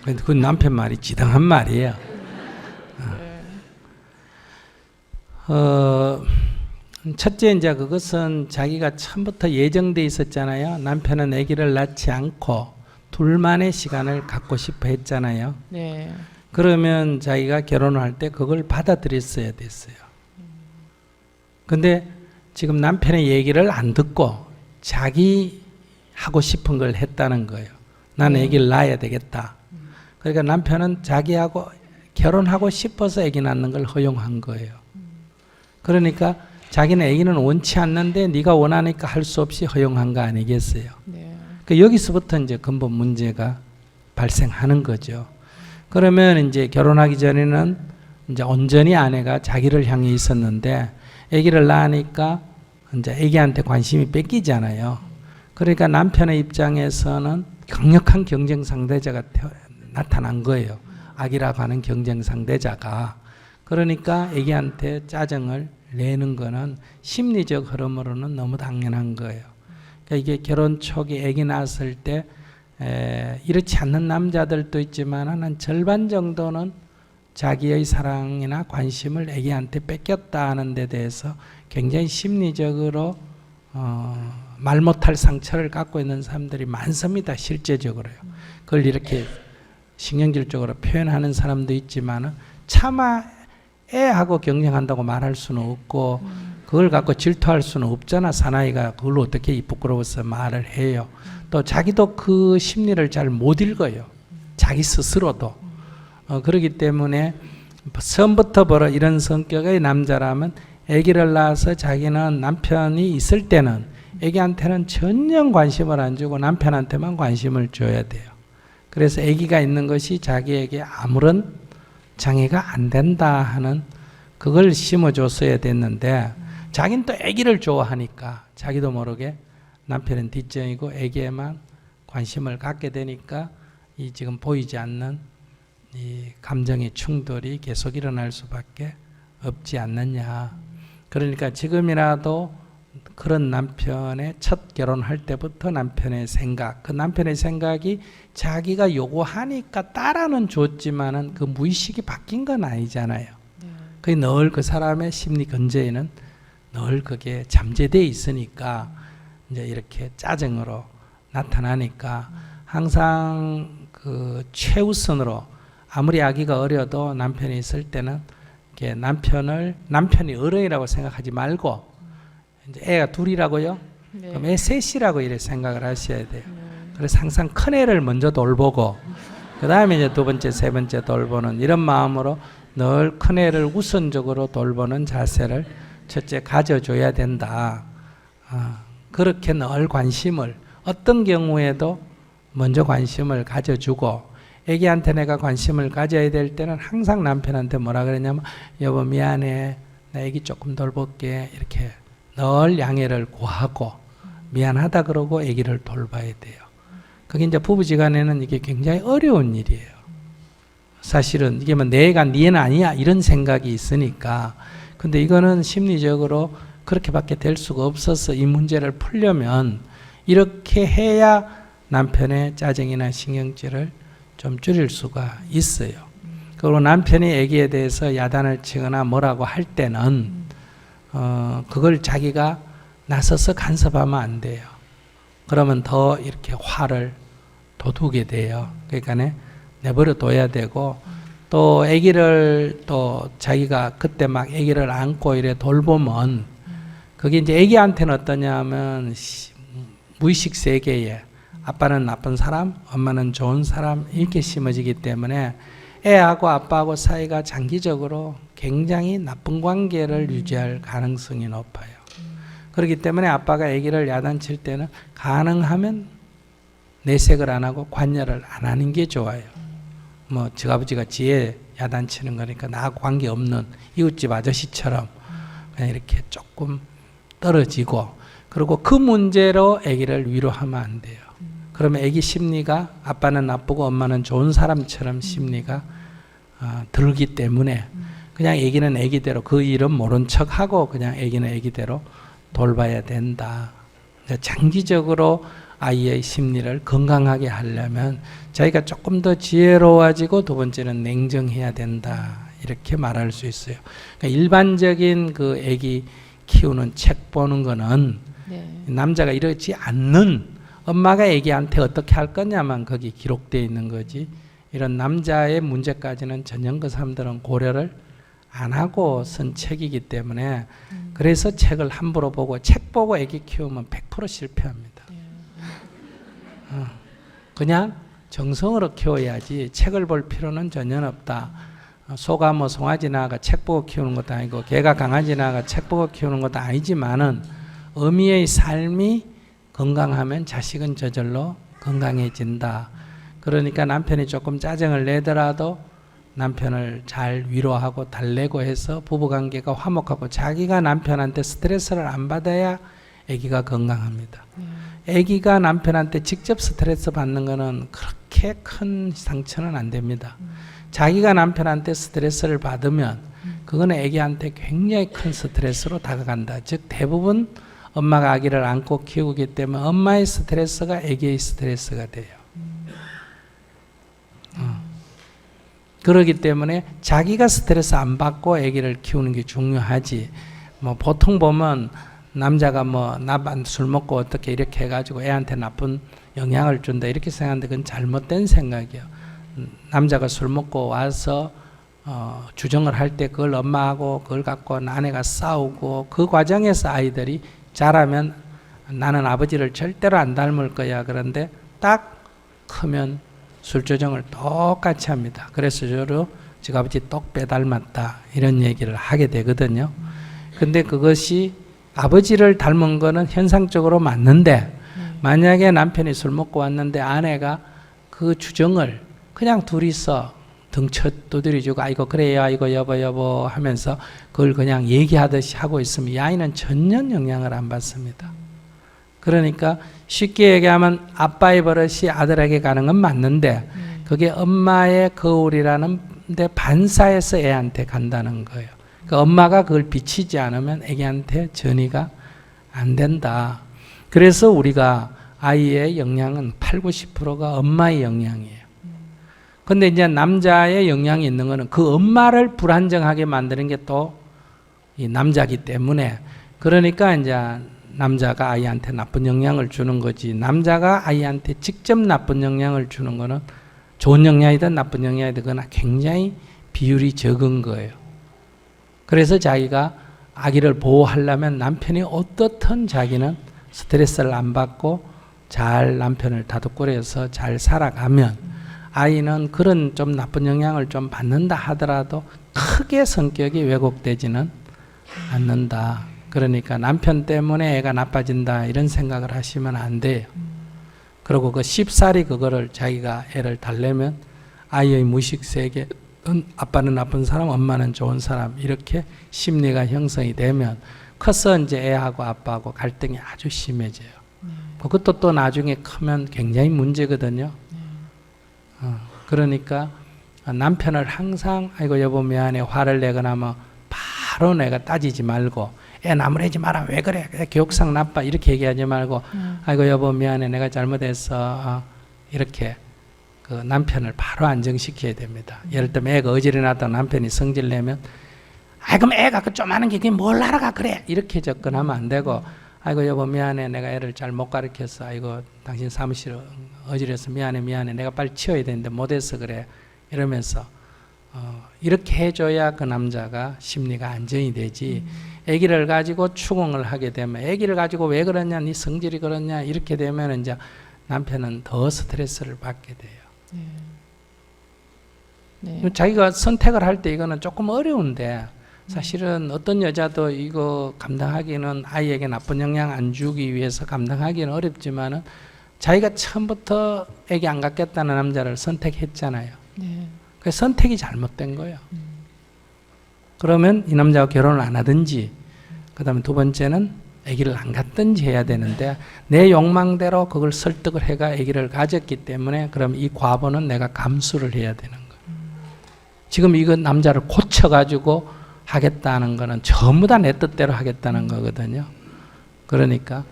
근데 그 남편 말이 지당한 말이에요. 첫째 이제 그것은 자기가 처음부터 예정돼 있었잖아요. 남편은 아기를 낳지 않고 둘만의 시간을 갖고 싶어 했잖아요. 네. 그러면 자기가 결혼을 할 때 그걸 받아들였어야 됐어요. 근데 지금 남편의 얘기를 안 듣고 자기 하고 싶은 걸 했다는 거예요. 난 아기를 낳아야 되겠다. 그러니까 남편은 자기하고 결혼하고 싶어서 아기 낳는 걸 허용한 거예요. 그러니까 자기는 아기는 원치 않는데 네가 원하니까 할 수 없이 허용한 거 아니겠어요. 네. 그러니까 여기서부터 이제 근본 문제가 발생하는 거죠. 그러면 이제 결혼하기 전에는 이제 온전히 아내가 자기를 향해 있었는데 아기를 낳으니까 이제 아기한테 관심이 뺏기잖아요. 그러니까 남편의 입장에서는 강력한 경쟁 상대자가 나타난 거예요. 아기라고 하는 경쟁 상대자가. 그러니까 아기한테 짜증을 내는 거는 심리적 흐름으로는 너무 당연한 거예요. 그러니까 이게 결혼 초기 아기 낳았을 때 이렇지 않는 남자들도 있지만 한 절반 정도는 자기의 사랑이나 관심을 아기한테 뺏겼다 하는 데 대해서 굉장히 심리적으로 말 못할 상처를 갖고 있는 사람들이 많습니다. 실제적으로요. 그걸 이렇게 신경질적으로 표현하는 사람도 있지만 차마 애하고 경쟁한다고 말할 수는 없고 그걸 갖고 질투할 수는 없잖아. 사나이가 그걸 어떻게 부끄러워서 말을 해요. 또 자기도 그 심리를 잘 못 읽어요. 자기 스스로도. 그렇기 때문에 처음부터 벌어 이런 성격의 남자라면 아기를 낳아서 자기는 남편이 있을 때는 아기한테는 전혀 관심을 안 주고 남편한테만 관심을 줘야 돼요. 그래서 아기가 있는 것이 자기에게 아무런 장애가 안 된다 하는 그걸 심어줬어야 됐는데 자기는 또 아기를 좋아하니까 자기도 모르게 남편은 뒷정이고 아기에만 관심을 갖게 되니까 이 지금 보이지 않는 이 감정의 충돌이 계속 일어날 수밖에 없지 않느냐. 그러니까 지금이라도 그런 남편의 첫 결혼할 때부터 남편의 생각, 그 남편의 생각이 자기가 요구하니까 따라는 줬지만은 그 무의식이 바뀐 건 아니잖아요. 그게 늘 그 사람의 심리 근저에는 늘 그게 잠재되어 있으니까 이제 이렇게 짜증으로 나타나니까 항상 그 최우선으로 아무리 아기가 어려도 남편이 있을 때는 이렇게 남편이 어른이라고 생각하지 말고 이제 애가 둘이라고요. 네. 그럼 애 셋이라고 이렇게 생각을 하셔야 돼요. 그래서 항상 큰 애를 먼저 돌보고 그 다음에 이제 두 번째, 세 번째 돌보는 이런 마음으로 늘 큰 애를 우선적으로 돌보는 자세를 첫째 가져줘야 된다. 그렇게 늘 관심을 어떤 경우에도 먼저 관심을 가져주고 애기한테 내가 관심을 가져야 될 때는 항상 남편한테 뭐라 그러냐면 여보 미안해 나 애기 조금 돌볼게 이렇게 늘 양해를 구하고 미안하다 그러고 애기를 돌봐야 돼요. 그게 이제 부부지간에는 이게 굉장히 어려운 일이에요. 사실은 이게 뭐 내가 니는 아니야 이런 생각이 있으니까 근데 이거는 심리적으로 그렇게밖에 될 수가 없어서 이 문제를 풀려면 이렇게 해야 남편의 짜증이나 신경질을 좀 줄일 수가 있어요. 그리고 남편이 아기에 대해서 야단을 치거나 뭐라고 할 때는 그걸 자기가 나서서 간섭하면 안 돼요. 그러면 더 이렇게 화를 도두게 돼요. 그러니까 내버려 둬야 되고, 또 아기를 또 자기가 그때 막 아기를 안고 이래 돌보면, 그게 이제 아기한테는 어떠냐 하면 무의식 세계에 아빠는 나쁜 사람, 엄마는 좋은 사람 이렇게 심어지기 때문에 애하고 아빠하고 사이가 장기적으로 굉장히 나쁜 관계를 유지할 가능성이 높아요. 그렇기 때문에 아빠가 아기를 야단칠 때는 가능하면 내색을 안 하고 관여를 안 하는 게 좋아요. 뭐 저 아버지가 지에 야단치는 거니까 나하고 관계없는 이웃집 아저씨처럼 그냥 이렇게 조금 떨어지고, 그리고 그 문제로 아기를 위로하면 안 돼요. 그러면 아기 심리가 아빠는 나쁘고 엄마는 좋은 사람처럼 심리가 들기 때문에 그냥 아기는 아기대로 그 일은 모른 척하고 그냥 아기는 아기대로 돌봐야 된다. 장기적으로 아이의 심리를 건강하게 하려면 자기가 조금 더 지혜로워지고, 두 번째는 냉정해야 된다. 이렇게 말할 수 있어요. 그러니까 일반적인 그 아기 키우는 책 보는 거는 남자가 이러지 않는, 엄마가 아기한테 어떻게 할 거냐만 거기 기록되어 있는 거지, 이런 남자의 문제까지는 전혀 그 사람들은 고려를 안 하고 쓴 책이기 때문에, 그래서 책을 함부로 보고, 책 보고 아기 키우면 100% 실패합니다. 그냥 정성으로 키워야지 책을 볼 필요는 전혀 없다. 소가 뭐 송아지 나가 책 보고 키우는 것도 아니고, 개가 강아지 나가 책 보고 키우는 것도 아니지만은 어미의 삶이 건강하면 자식은 저절로 건강해진다. 그러니까 남편이 조금 짜증을 내더라도 남편을 잘 위로하고 달래고 해서 부부관계가 화목하고, 자기가 남편한테 스트레스를 안 받아야 아기가 건강합니다. 아기가 남편한테 직접 스트레스 받는 거는 그렇게 큰 상처는 안 됩니다. 자기가 남편한테 스트레스를 받으면 그거는 아기한테 굉장히 큰 스트레스로 다가간다. 즉 대부분 엄마가 아기를 안고 키우기 때문에 엄마의 스트레스가 아기의 스트레스가 돼요. 그렇기 때문에 자기가 스트레스 안 받고 아기를 키우는 게 중요하지. 뭐 보통 보면 남자가 뭐 술 먹고 어떻게 이렇게 해가지고 애한테 나쁜 영향을 준다 이렇게 생각하는데 그건 잘못된 생각이에요. 남자가 술 먹고 와서 주정을 할 때 그걸 엄마하고 그걸 갖고 아내가 싸우고, 그 과정에서 아이들이 자라면 나는 아버지를 절대로 안 닮을 거야. 그런데 딱 크면 술주정을 똑같이 합니다. 그래서 저도 지 아버지 똑 빼닮았다 이런 얘기를 하게 되거든요. 근데 그것이 아버지를 닮은 거는 현상적으로 맞는데, 만약에 남편이 술 먹고 왔는데 아내가 그 주정을 그냥 둘이서 등쳐 두드려주고 아이고 그래요 아이고 여보 하면서 그걸 그냥 얘기하듯이 하고 있으면 이 아이는 전혀 영향을 안 받습니다. 그러니까 쉽게 얘기하면 아빠의 버릇이 아들에게 가는 건 맞는데 그게 엄마의 거울이라는 데 반사해서 애한테 간다는 거예요. 그러니까 엄마가 그걸 비치지 않으면 애기한테 전이가 안 된다. 그래서 우리가 아이의 영향은 80~90%가 엄마의 영향이에요. 근데 이제 남자의 영향이 있는 거는 그 엄마를 불안정하게 만드는 게 또 이 남자기 때문에, 그러니까 이제 남자가 아이한테 나쁜 영향을 주는 거지, 남자가 아이한테 직접 나쁜 영향을 주는 거는 좋은 영향이든 나쁜 영향이든 그러나 굉장히 비율이 적은 거예요. 그래서 자기가 아기를 보호하려면 남편이 어떻든 자기는 스트레스를 안 받고 잘 남편을 다독거려서 잘 살아가면 아이는 그런 좀 나쁜 영향을 좀 받는다 하더라도 크게 성격이 왜곡되지는 않는다. 그러니까 남편 때문에 애가 나빠진다 이런 생각을 하시면 안 돼요. 그리고 그 쉽사리 그거를 자기가 애를 달래면 아이의 무의식 세계는 아빠는 나쁜 사람, 엄마는 좋은 사람 이렇게 심리가 형성이 되면 커서 이제 애하고 아빠하고 갈등이 아주 심해져요. 그것도 또 나중에 크면 굉장히 문제거든요. 그러니까 남편을 항상 아이고 여보 미안해 화를 내거나 뭐 바로 내가 따지지 말고 애 나무래지 마라 왜 그래 애 교육상 나빠 이렇게 얘기하지 말고 아이고 여보 미안해 내가 잘못했어 이렇게 그 남편을 바로 안정시켜야 됩니다. 예를 들면 애가 어지러 나다 남편이 성질 내면 아 그럼 애가 그 좀 하는 게 그게 뭘 알아가 그래 이렇게 접근하면 안 되고 아이고 여보 미안해, 내가 애를 잘 못 가르쳤어. 아이고 당신 사무실 어지러서 미안해, 내가 빨리 치워야 되는데 못해서 그래. 이러면서 이렇게 해줘야 그 남자가 심리가 안정이 되지. 아기를 가지고 추궁을 하게 되면, 아기를 가지고 왜 그러냐, 네 성질이 그러냐, 이렇게 되면 이제 남편은 더 스트레스를 받게 돼요. 네. 자기가 선택을 할 때 이거는 조금 어려운데, 사실은 어떤 여자도 이거 감당하기는, 아이에게 나쁜 영향 안 주기 위해서 감당하기는 어렵지만은 자기가 처음부터 아기 안 갖겠다는 남자를 선택했잖아요. 네. 그 선택이 잘못된 거예요. 그러면 이 남자와 결혼을 안 하든지, 그 다음에 두 번째는 아기를 안 갖든지 해야 되는데, 내 욕망대로 그걸 설득을 해가 아기를 가졌기 때문에 그럼 이 과보는 내가 감수를 해야 되는 거예요. 지금 이거 남자를 고쳐가지고 하겠다는 거는 전부 다 내 뜻대로 하겠다는 거거든요. 그러니까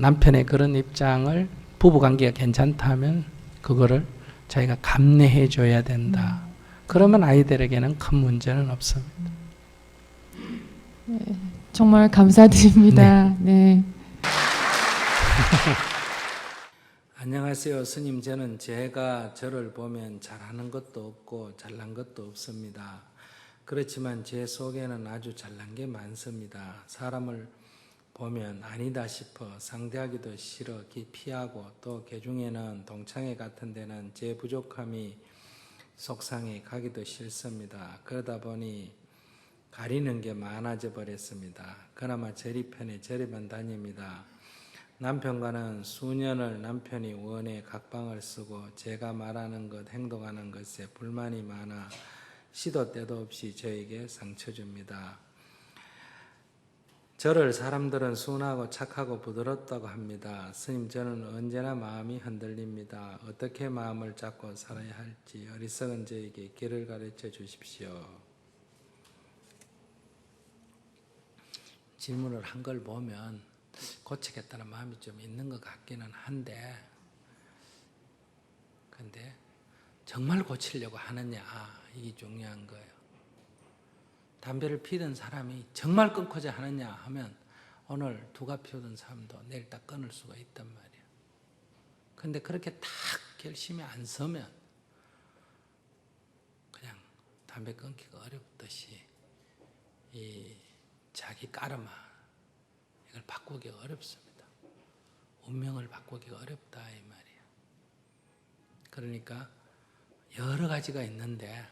남편의 그런 입장을, 부부관계가 괜찮다면 그거를 자기가 감내해 줘야 된다. 그러면 아이들에게는 큰 문제는 없습니다. 정말 감사드립니다. 네. 안녕하세요. 스님, 저는 제가 저를 보면 잘하는 것도 없고 잘난 것도 없습니다. 그렇지만 제 속에는 아주 잘난 게 많습니다. 사람을 보면 아니다 싶어 상대하기도 싫어 피하고, 또 개중에는 동창회 같은 데는 제 부족함이 속상해 가기도 싫습니다. 그러다 보니 가리는 게 많아져 버렸습니다. 그나마 저리 편해 저리만 다닙니다. 남편과는 수년을 남편이 원해 각방을 쓰고 제가 말하는 것, 행동하는 것에 불만이 많아 시도 때도 없이 저에게 상처 줍니다. 저를 사람들은 순하고 착하고 부드럽다고 합니다. 스님, 저는 언제나 마음이 흔들립니다. 어떻게 마음을 잡고 살아야 할지 어리석은 저에게 길을 가르쳐 주십시오. 질문을 한 걸 보면 고치겠다는 마음이 좀 있는 것 같기는 한데, 근데 정말 고치려고 하느냐, 이게 중요한 거예요. 담배를 피던 사람이 정말 끊고자 하느냐 하면 오늘 두갑 피우던 사람도 내일 딱 끊을 수가 있단 말이에요. 근데 그렇게 딱 결심이 안 서면 그냥 담배 끊기가 어렵듯이 이 자기 까르마, 이걸 바꾸기가 어렵습니다. 운명을 바꾸기가 어렵다 이 말이에요. 그러니까 여러 가지가 있는데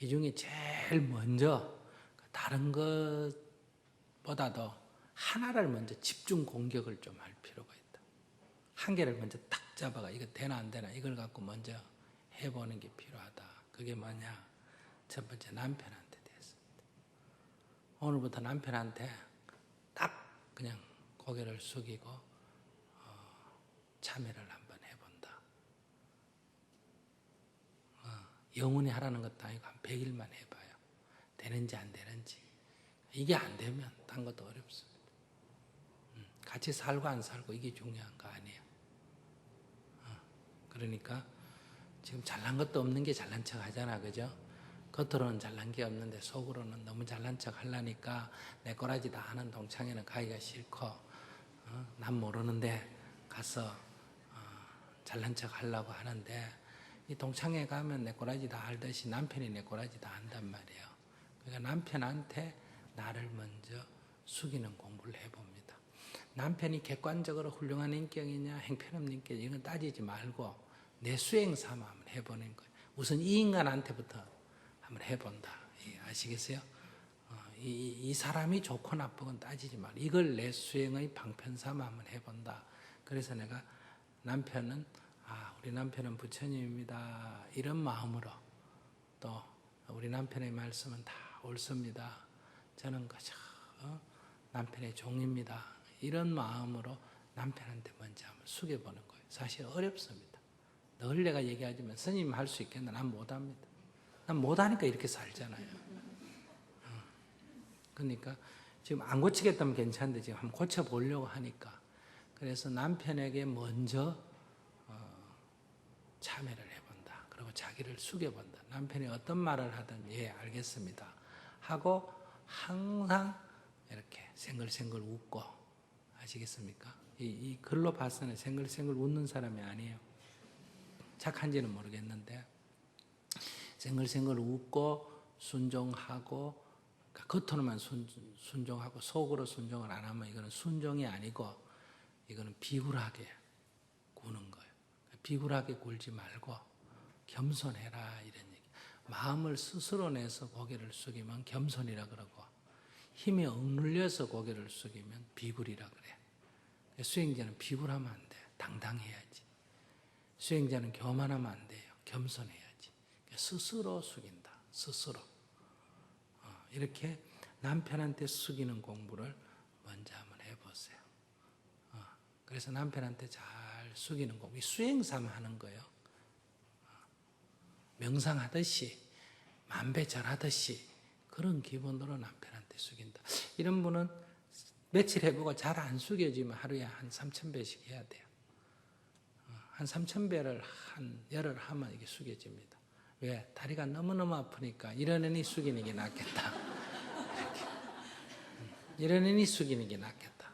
이 중에 제일 먼저 다른 것보다도 하나를 먼저 집중 공격을 좀 할 필요가 있다. 한 개를 먼저 딱 잡아가 이거 되나 안 되나 이걸 갖고 먼저 해보는 게 필요하다. 그게 뭐냐? 첫 번째, 남편한테 됐습니다. 오늘부터 남편한테 딱 그냥 고개를 숙이고 참여를 한번 해본다. 영원히 하라는 것도 아니고 한 100일만 해봐요. 되는지 안 되는지. 이게 안 되면 딴 것도 어렵습니다. 같이 살고 안 살고 이게 중요한 거 아니에요. 그러니까 지금 잘난 것도 없는 게 잘난 척 하잖아, 그죠? 겉으로는 잘난 게 없는데 속으로는 너무 잘난 척 하려니까 내 꼬라지 다 하는 동창회는 가기가 싫고, 난 모르는데 가서 잘난 척 하려고 하는데, 이 동창회 가면 내 꼬라지 다 알듯이 남편이 내 꼬라지 다 안단 말이에요. 그러니까 남편한테 나를 먼저 숙이는 공부를 해봅니다. 남편이 객관적으로 훌륭한 인격이냐 행편없는 인격, 이건 따지지 말고 내 수행 삼아 한번 해보는 거예요. 우선 이 인간한테부터 한번 해본다. 아시겠어요? 이 사람이 좋고 나쁘건 따지지 말고 이걸 내 수행의 방편 삼아 한번 해본다. 그래서 내가 남편은 우리 남편은 부처님입니다. 이런 마음으로, 또 우리 남편의 말씀은 다 옳습니다. 저는 그저 남편의 종입니다. 이런 마음으로 남편한테 먼저 한번 숙여보는 거예요. 사실 어렵습니다. 늘 내가 얘기하지만 스님 할 수 있겠나? 난 못합니다. 난 못하니까 이렇게 살잖아요. 그러니까 지금 안 고치겠다면 괜찮은데 지금 한번 고쳐보려고 하니까, 그래서 남편에게 먼저 참여를 해본다. 그리고 자기를 숙여본다. 남편이 어떤 말을 하든 예 알겠습니다 하고 항상 이렇게 생글생글 웃고 아시겠습니까? 이 글로 봐서는 생글생글 웃는 사람이 아니에요. 착한지는 모르겠는데 생글생글 웃고 순종하고, 그러니까 겉으로만 순종하고 속으로 순종을 안 하면 이거는 순종이 아니고 이거는 비굴하게 구는 거예요. 비굴하게 굴지 말고 겸손해라 이런 얘기. 마음을 스스로 내서 고개를 숙이면 겸손이라 그러고, 힘이 억눌려서 고개를 숙이면 비굴이라 그래. 수행자는 비굴하면 안 돼. 당당해야지. 수행자는 교만하면 안 돼요. 겸손해야지. 스스로 숙인다. 스스로. 이렇게 남편한테 숙이는 공부를 먼저 한번 해보세요. 그래서 남편한테 잘 숙이는 공부. 수행삼 하는 거예요. 명상하듯이, 만배절하듯이 그런 기본으로 남편한테 숙인다. 이런 분은 며칠 해보고 잘 안 숙여지면 하루에 한 3,000배씩 해야 돼요. 한 3,000배를 한 열흘 하면 이게 숙여집니다. 왜? 다리가 너무너무 아프니까 이러느니 숙이는 게 낫겠다. 이러느니 숙이는 게 낫겠다.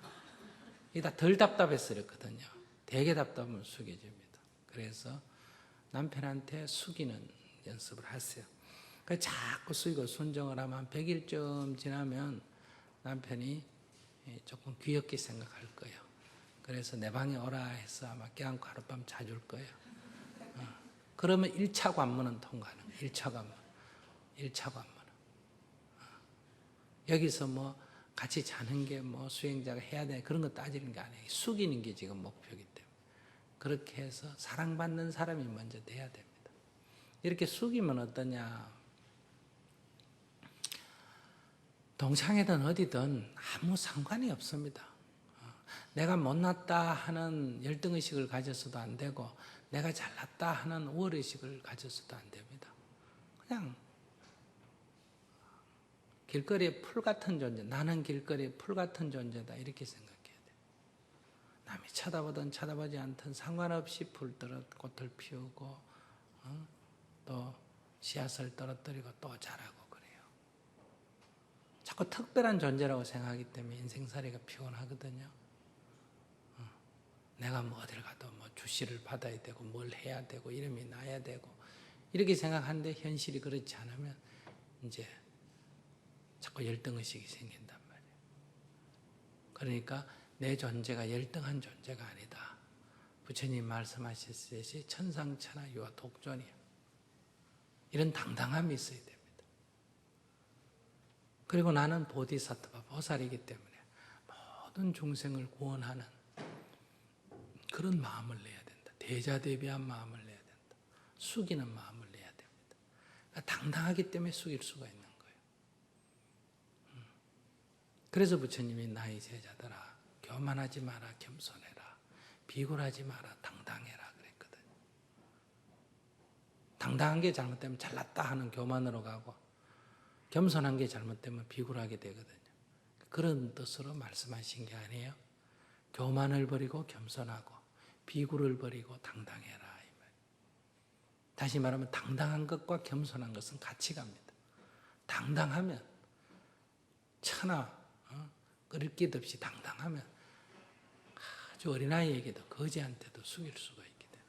이게 다 덜 답답해서 그렇거든요. 되게 답답하면 숙여집니다. 그래서 남편한테 숙이는 연습을 하세요. 자꾸 숙이고 순종을 하면 한 100일쯤 지나면 남편이 조금 귀엽게 생각할 거예요. 그래서 내 방에 오라 해서 아마 껴안고 하룻밤 자줄 거예요. 그러면 1차 관문은 통과하는 거예요. 1차 관문. 1차 관문은. 여기서 뭐 같이 자는 게 뭐 수행자가 해야 돼 그런 거 따지는 게 아니에요. 숙이는 게 지금 목표이기 때문에. 그렇게 해서 사랑받는 사람이 먼저 돼야 됩니다. 이렇게 숙이면 어떠냐. 동창회든 어디든 아무 상관이 없습니다. 내가 못났다 하는 열등의식을 가졌어도 안 되고 내가 잘났다 하는 우월의식을 가졌어도 안 됩니다. 그냥 길거리에 풀 같은 존재, 나는 길거리에 풀 같은 존재다 이렇게 생각해야 돼요. 남이 쳐다보든 쳐다보지 않든 상관없이 꽃을 피우고 또 씨앗을 떨어뜨리고 또 자라고 그래요. 자꾸 특별한 존재라고 생각하기 때문에 인생살이가 피곤하거든요. 내가 뭐 어딜 가도 뭐 주시를 받아야 되고 뭘 해야 되고 이름이 나야 되고 이렇게 생각하는데 현실이 그렇지 않으면 이제 자꾸 열등의식이 생긴단 말이에요. 그러니까 내 존재가 열등한 존재가 아니다. 부처님 말씀하셨듯이 천상천하 유아 독존이야. 이런 당당함이 있어야 됩니다. 그리고 나는 보디사트바 보살이기 때문에 모든 중생을 구원하는 그런 마음을 내야 된다. 대자대비한 마음을 내야 된다. 숙이는 마음을 내야 됩니다. 그러니까 당당하기 때문에 숙일 수가 있는 거예요. 그래서 부처님이 나의 제자들아 교만하지 마라 겸손해라. 비굴하지 마라 당당해라 그랬거든요. 당당한 게 잘못되면 잘났다 하는 교만으로 가고 겸손한 게 잘못되면 비굴하게 되거든요. 그런 뜻으로 말씀하신 게 아니에요. 교만을 버리고 겸손하고 비굴을 버리고 당당해라 이 말. 다시 말하면 당당한 것과 겸손한 것은 같이 갑니다. 당당하면 천하 끓일 깃 없이 당당하면 아주 어린아이에게도 거지한테도 숙일 수가 있게 돼요.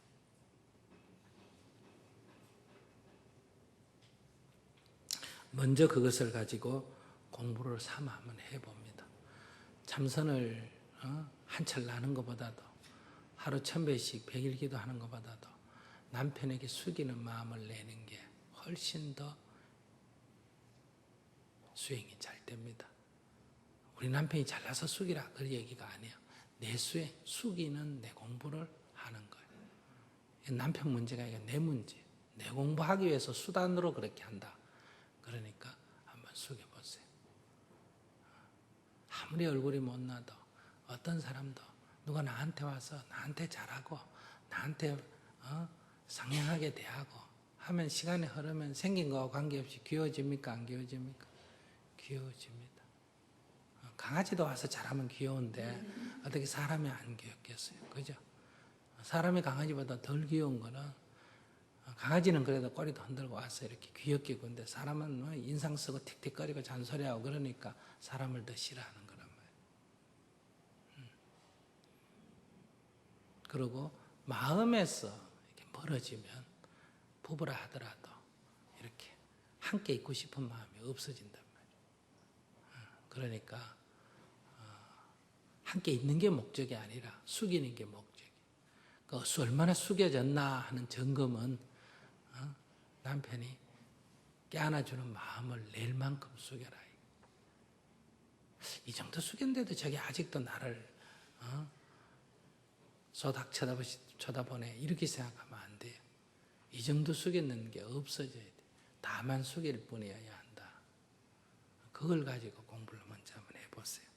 먼저 그것을 가지고 공부를 삼아 한번 해봅니다. 참선을 한철 나는 것보다도 하루 1000배씩 100일 기도하는 것보다도 남편에게 숙이는 마음을 내는 게 훨씬 더 수행이 잘 됩니다. 우리 남편이 잘나서 숙이라 그 얘기가 아니에요. 내 수행, 숙이는 내 공부를 하는 거예요. 남편 문제가 아니라 내 문제. 내 공부하기 위해서 수단으로 그렇게 한다. 그러니까 한번 숙여보세요. 아무리 얼굴이 못나도 어떤 사람도 누가 나한테 와서 나한테 잘하고 나한테 상냥하게 대하고 하면 시간이 흐르면 생긴 거와 관계없이 귀여워집니까? 안 귀여워집니까? 귀여워집니다. 강아지도 와서 잘하면 귀여운데 어떻게 사람이 안 귀엽겠어요? 그죠? 사람이 강아지보다 덜 귀여운 거는 강아지는 그래도 꼬리도 흔들고 와서 이렇게 귀엽게 구는데 사람은 뭐 인상 쓰고 틱틱거리고 잔소리하고 그러니까 사람을 더 싫어하는 거란 말이에요. 그리고 마음에서 이렇게 멀어지면 부부라 하더라도 이렇게 함께 있고 싶은 마음이 없어진단 말이에요. 그러니까 함께 있는 게 목적이 아니라 숙이는 게 목적이에요. 그 얼마나 숙여졌나 하는 점검은 남편이 껴안아주는 마음을 낼 만큼 숙여라. 이 정도 숙였는데도 저게 아직도 나를 소닥 쳐다보네 이렇게 생각하면 안 돼요. 이 정도 숙였는 게 없어져야 돼. 다만 숙일 뿐이어야 한다. 그걸 가지고 공부를 먼저 한번 해보세요.